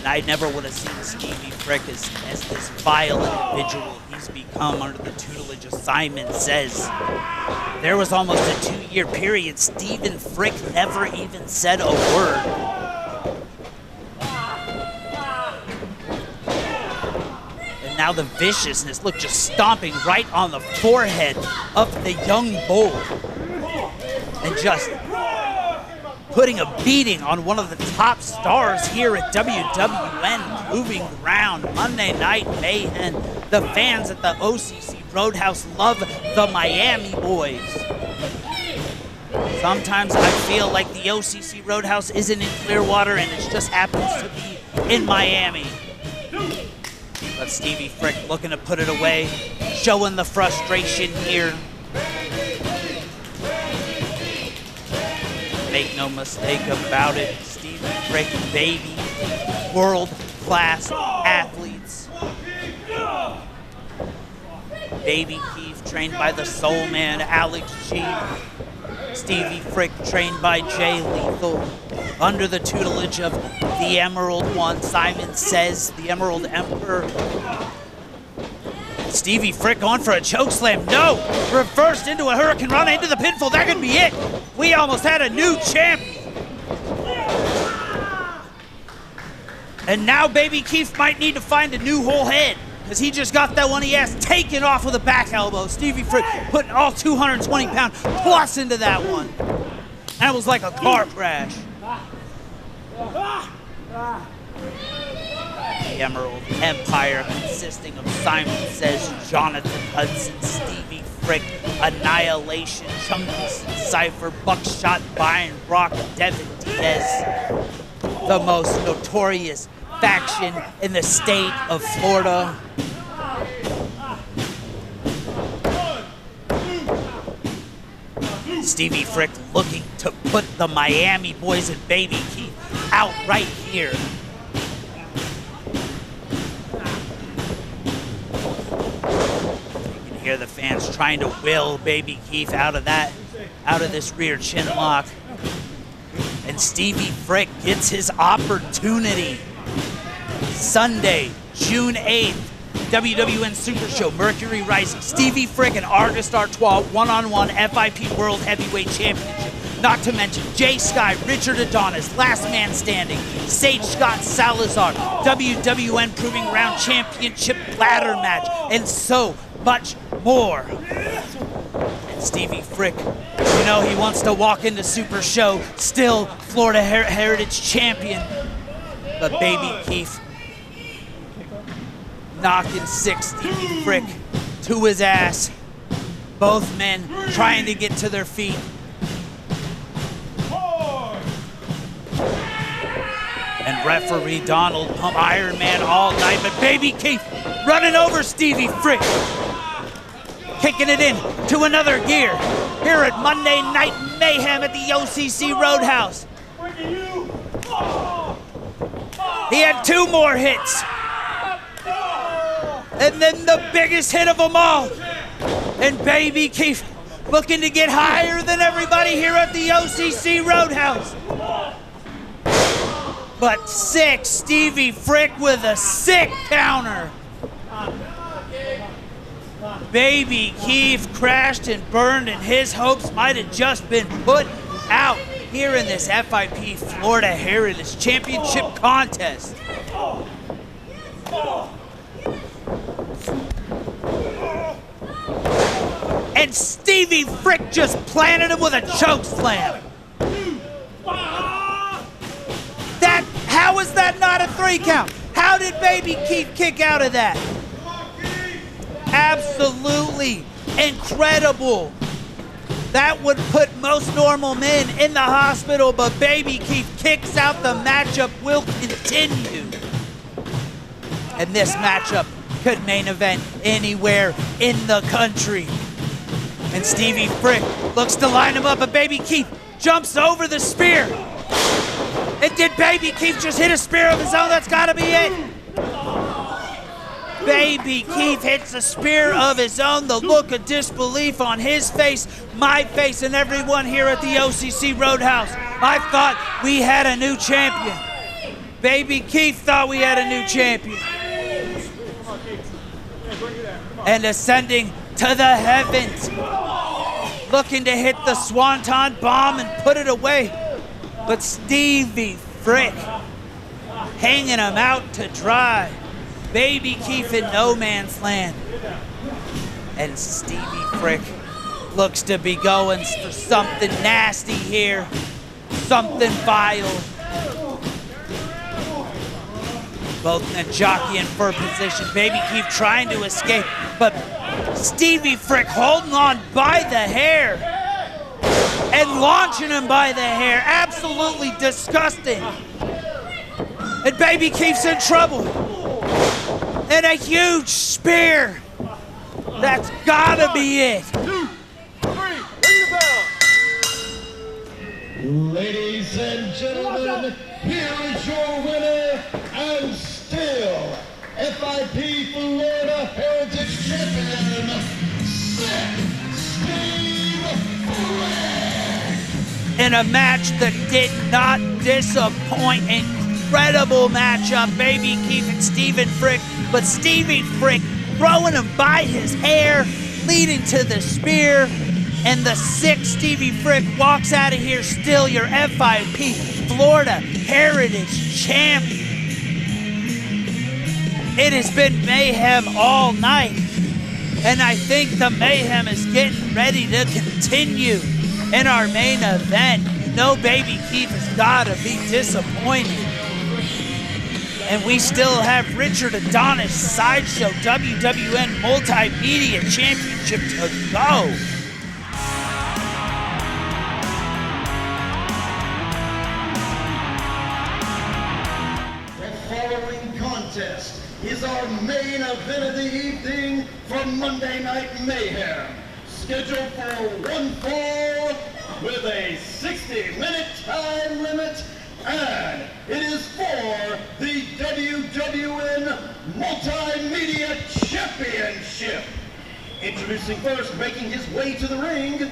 I never would have seen Stevie Frick as this vile individual he's become under the tutelage of Simon Says. There was almost a 2-year period Steven Frick never even said a word. And now the viciousness, look, just stomping right on the forehead of the young bull. And just putting a beating on one of the top stars here at WWN Proving Ground. Monday Night Mayhem. The fans at the OCC Road House love the Miami Boyz. Sometimes I feel like the OCC Road House isn't in Clearwater and it just happens to be in Miami. But Stevie Frick looking to put it away, showing the frustration here. Make no mistake about it, Stevie Frick, BiiBii, world-class athletes. BiiBii Keef, trained by the Soul Man, Alex G. Stevie Frick, trained by Jay Lethal, under the tutelage of the Emerald One, Simon Says, the Emerald Emperor. Stevie Frick on for a chokeslam. No! Reversed into a Hurricane Rana into the pinfall. That could be it. We almost had a new champion. And now BiiBii Keef might need to find a new whole head, because he just got that one he ass taken off with a back elbow. Stevie Frick putting all 220 pound plus into that one. And it was like a car crash. the Emerald Empire, consisting of Simon Says, Jonathan Hudson, Stevie Frick, Annihilation, Chunky Cypher, Buckshot, Byron Brock, Devin Diaz, the most notorious faction in the state of Florida. Stevie Frick looking to put the Miami Boyz and BiiBii Keef out right here. You can hear the fans trying to will BiiBii Keef out of this rear chin lock. And Stevie Frick gets his opportunity. Sunday, June 8th, WWN Super Show, Mercury Rising, Stevie Frick and Artist Artois one-on-one FIP World Heavyweight Championship. Not to mention Jay Sky, Richard Adonis, Last Man Standing, Sage Scott Salazar, WWN Proving Ground Championship ladder match, and so much more. And Stevie Frick, you know he wants to walk into Super Show, still Florida Heritage Champion. But BiiBii Keef knocking Stevie Frick to his ass. Both men trying to get to their feet. And referee Donald Pump Iron Man all night, but BiiBii Keef running over Stevie Frick. Kicking it in to another gear here at Monday Night Mayhem at the OCC Road House. He had 2 more hits. And then the biggest hit of them all. And BiiBii Keef looking to get higher than everybody here at the OCC Road House. But sick Stevie Frick with a sick counter. BiiBii Keef crashed and burned, and his hopes might have just been put out here in this FIP Florida Heritage Championship contest. And Stevie Frick just planted him with a choke slam. How is that not a 3 count? How did BiiBii Keef kick out of that? Absolutely incredible. That would put most normal men in the hospital, but BiiBii Keef kicks out. The matchup will continue. And this matchup could main event anywhere in the country. And Stevie Frick looks to line him up, but BiiBii Keef jumps over the spear. And did BiiBii Keef just hit a spear of his own? That's gotta be it. BiiBii Keef hits a spear of his own. The look of disbelief on his face, my face, and everyone here at the OCC Road House. I thought we had a new champion. BiiBii Keef thought we had a new champion. And ascending to the heavens, looking to hit the Swanton bomb and put it away. But Stevie Frick hanging him out to dry. BiiBii Keef in no man's land. And Stevie Frick looks to be going for something nasty here. Something vile. Both men jockeying for position. BiiBii Keef trying to escape, but Stevie Frick holding on by the hair and launching him by the hair. Absolutely disgusting. And BiiBii Keef's in trouble. And a huge spear. That's gotta be it. 2, 3, ring the bell. Ladies and gentlemen, here is your winner and still FIP Florida Heritage Champion, Stevie Frick. In a match that did not disappoint. Incredible matchup, BiiBii Keef and Stevie Frick, but Stevie Frick throwing him by his hair, leading to the spear, and the sick Stevie Frick walks out of here still your FIP Florida Heritage Champion. It has been mayhem all night, and I think the mayhem is getting ready to continue in our main event. You know BiiBii Keef has gotta be disappointed. And we still have Richard Adonis Sideshow WWN Multimedia Championship to go. The following contest is our main event of the evening for Monday Night Mayhem. Scheduled for one fall with a 60-minute time limit, and it is for the WWN Multimedia Championship. Introducing first, making his way to the ring,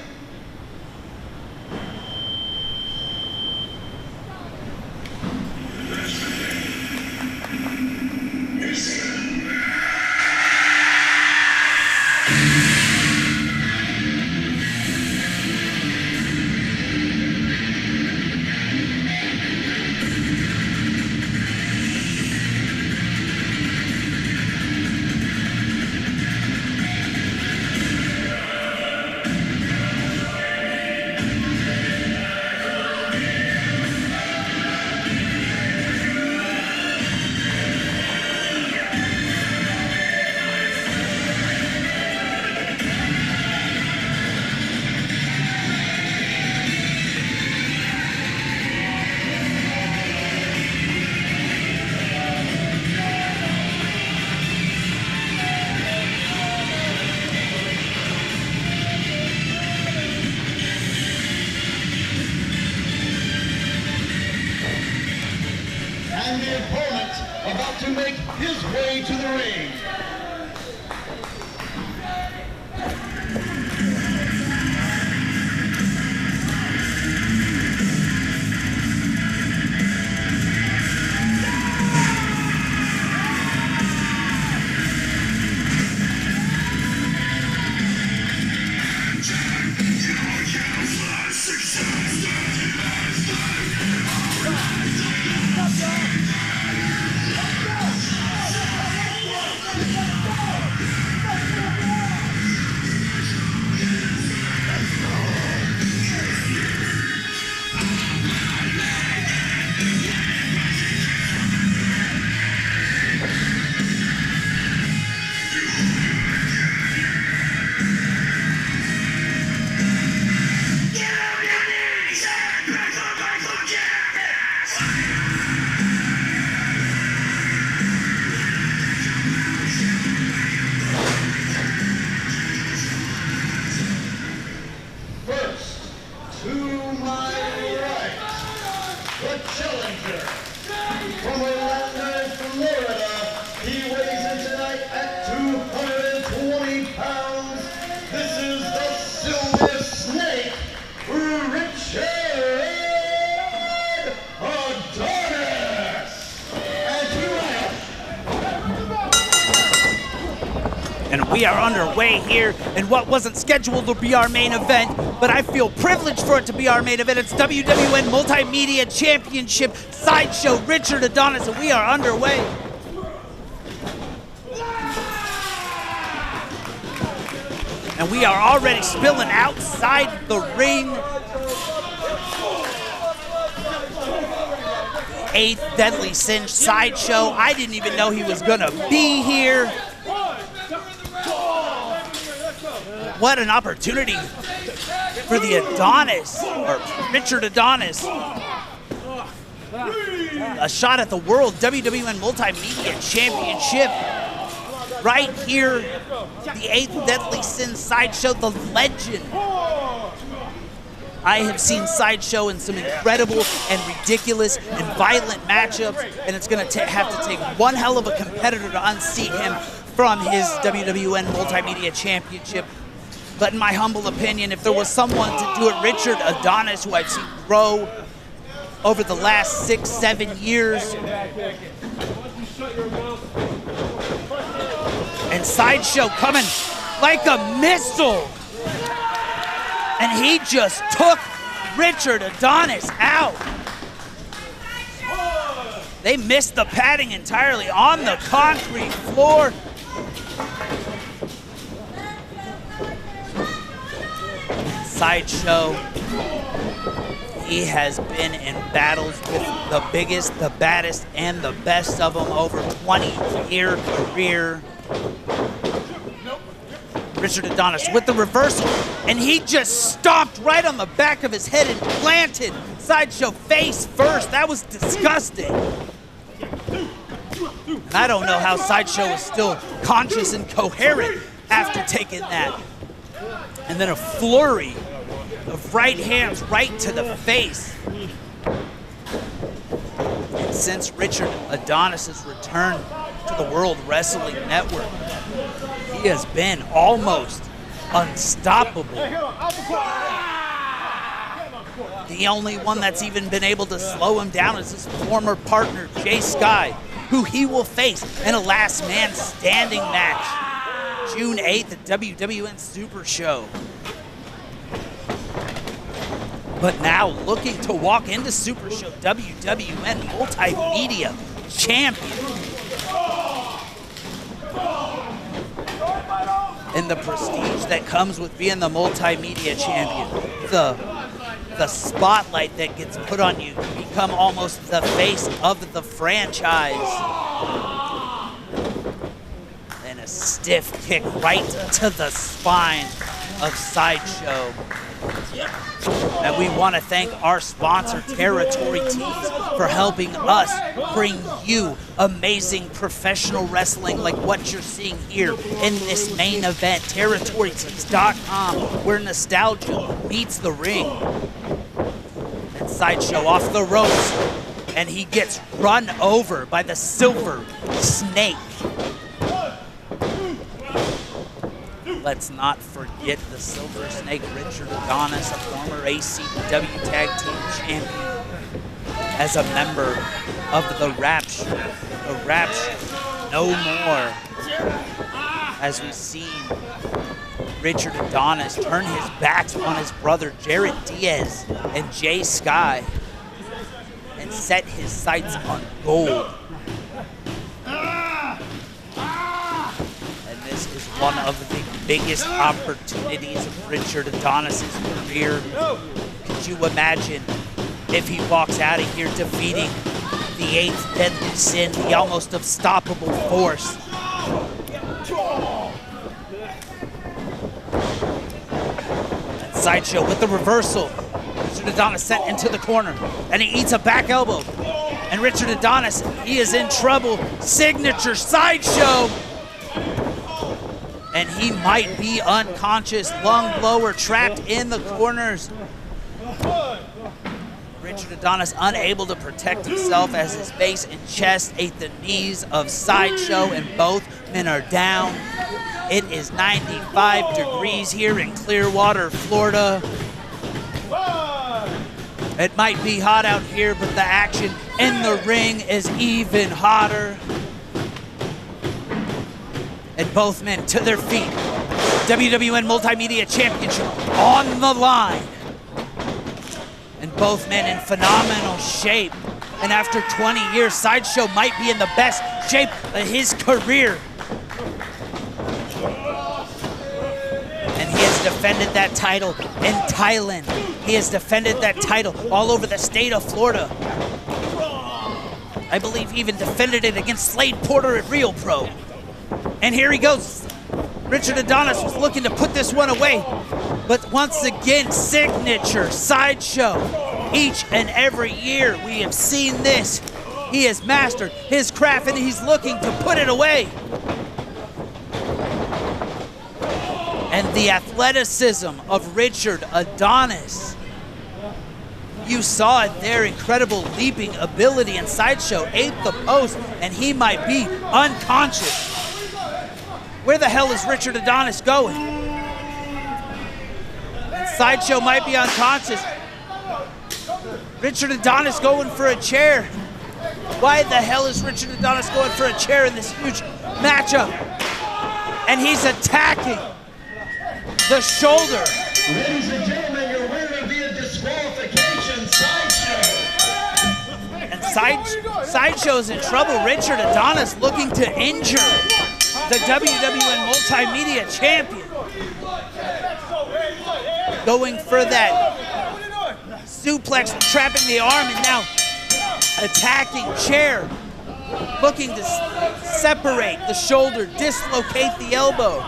and the opponent about to make his way to the ring. We are underway here in what wasn't scheduled to be our main event, but I feel privileged for it to be our main event. It's WWN Multimedia Championship Sideshow Richard Adonis, and we are underway. And we are already spilling outside the ring. 8th Deadly Sin Sideshow. I didn't even know he was gonna be here. What an opportunity for the Adonis, or Richard Adonis. A shot at the World WWN Multimedia Championship. Right here, the 8th Deadly Sin Sideshow, the legend. I have seen Sideshow in some incredible and ridiculous and violent matchups, and it's going to have to take one hell of a competitor to unseat him from his WWN Multimedia Championship. But in my humble opinion, if there was someone to do it, Richard Adonis, who I've seen grow over the last 6-7 years. And Sideshow coming like a missile. And he just took Richard Adonis out. They missed the padding entirely on the concrete floor. Sideshow He has been in battles with the biggest, the baddest, and the best of them over 20-year career. Richard Adonis with the reversal, and he just stomped right on the back of his head and planted Sideshow face first. That was disgusting. And I don't know how Sideshow is still conscious and coherent after taking that. And then a flurry of right hands right to the face. And since Richard Adonis' return to the World Wrestling Network, he has been almost unstoppable. The only one that's even been able to slow him down is his former partner, Jay Sky, who he will face in a last man standing match June 8th at WWN Super Show. But now looking to walk into Super Show, WWN Multimedia Champion. And the prestige that comes with being the multimedia champion. The spotlight that gets put on you to become almost the face of the franchise. And a stiff kick right to the spine of Sideshow. And we want to thank our sponsor, Territory Tees, for helping us bring you amazing professional wrestling like what you're seeing here in this main event. TerritoryTees.com, where nostalgia meets the ring. And Sideshow off the ropes, and he gets run over by the Silver Snake. Let's not forget the Silver Snake, Richard Adonis, a former ACW Tag Team Champion, as a member of the Rapture. The Rapture, no more. As we've seen Richard Adonis turn his backs on his brother Jared Diaz and Jay Sky and set his sights on gold. And this is one of the biggest opportunities of Richard Adonis' career. Could you imagine if he walks out of here defeating the 8th deadly sin, the almost unstoppable force? And Sideshow with the reversal. Richard Adonis sent into the corner, and he eats a back elbow. And Richard Adonis, he is in trouble. Signature Sideshow. And he might be unconscious, lung blower trapped in the corners. Richard Adonis unable to protect himself as his face and chest ate the knees of Sideshow, and both men are down. It is 95 degrees here in Clearwater, Florida. It might be hot out here, but the action in the ring is even hotter. And both men to their feet. WWN Multimedia Championship on the line. And both men in phenomenal shape. And after 20 years, Sideshow might be in the best shape of his career. And he has defended that title in Thailand. He has defended that title all over the state of Florida. I believe he even defended it against Slade Porter at Real Pro. And here he goes. Richard Adonis was looking to put this one away. But once again, signature Sideshow. Each and every year we have seen this. He has mastered his craft and he's looking to put it away. And the athleticism of Richard Adonis. You saw it there, incredible leaping ability, and Sideshow ate the post, and he might be unconscious. Where the hell is Richard Adonis going? And Sideshow might be unconscious. Richard Adonis going for a chair. Why the hell is Richard Adonis going for a chair in this huge matchup? And he's attacking the shoulder. Ladies and gentlemen, your winner via disqualification, Sideshow. And Sideshow's in trouble. Richard Adonis looking to injure the WWN Multimedia Champion. Going for that suplex, trapping the arm, and now attacking chair, looking to separate the shoulder, dislocate the elbow.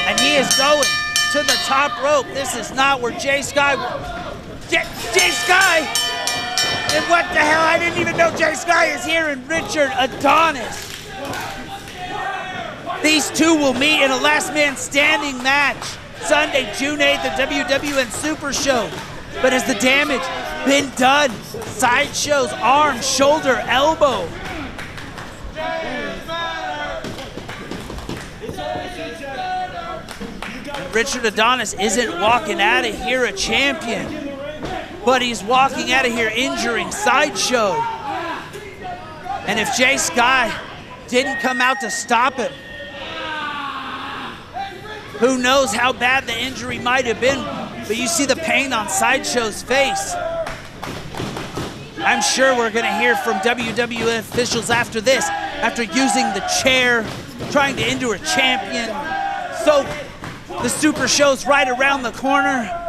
And he is going to the top rope. This is not where Jay Sky... Jay Sky! And what the hell? I didn't even know Jay Sky is here, and Richard Adonis. These two will meet in a last man standing match Sunday, June 8th at WWN Super Show. But has the damage been done? Sideshow's arm, shoulder, elbow. Richard Adonis isn't walking out of here a champion, but he's walking out of here injuring Sideshow. And if Jay Sky didn't come out to stop him, who knows how bad the injury might have been, but you see the pain on Sideshow's face. I'm sure we're gonna hear from WWN officials after this, after using the chair, trying to injure a champion. So the Super Show's right around the corner.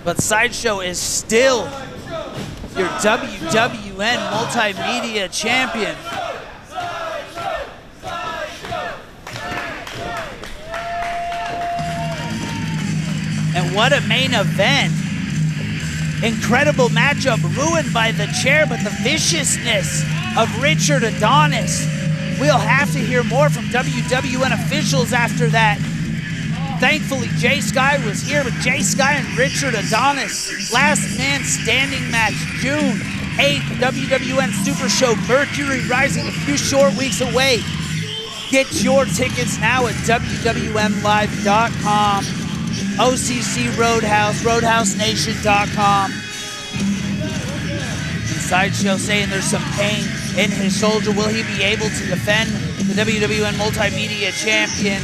But Sideshow is still your WWN Multimedia Champion. And what a main event. Incredible matchup, ruined by the chair, but the viciousness of Richard Adonis. We'll have to hear more from WWN officials after that. Thankfully, Jay Sky was here, but Jay Sky and Richard Adonis, last man standing match, June 8th, WWN Super Show, Mercury Rising, a few short weeks away. Get your tickets now at WWNLive.com, OCC Road House, RoadhouseNation.com. Sideshow saying there's some pain in his shoulder. Will he be able to defend the WWN Multimedia Champion?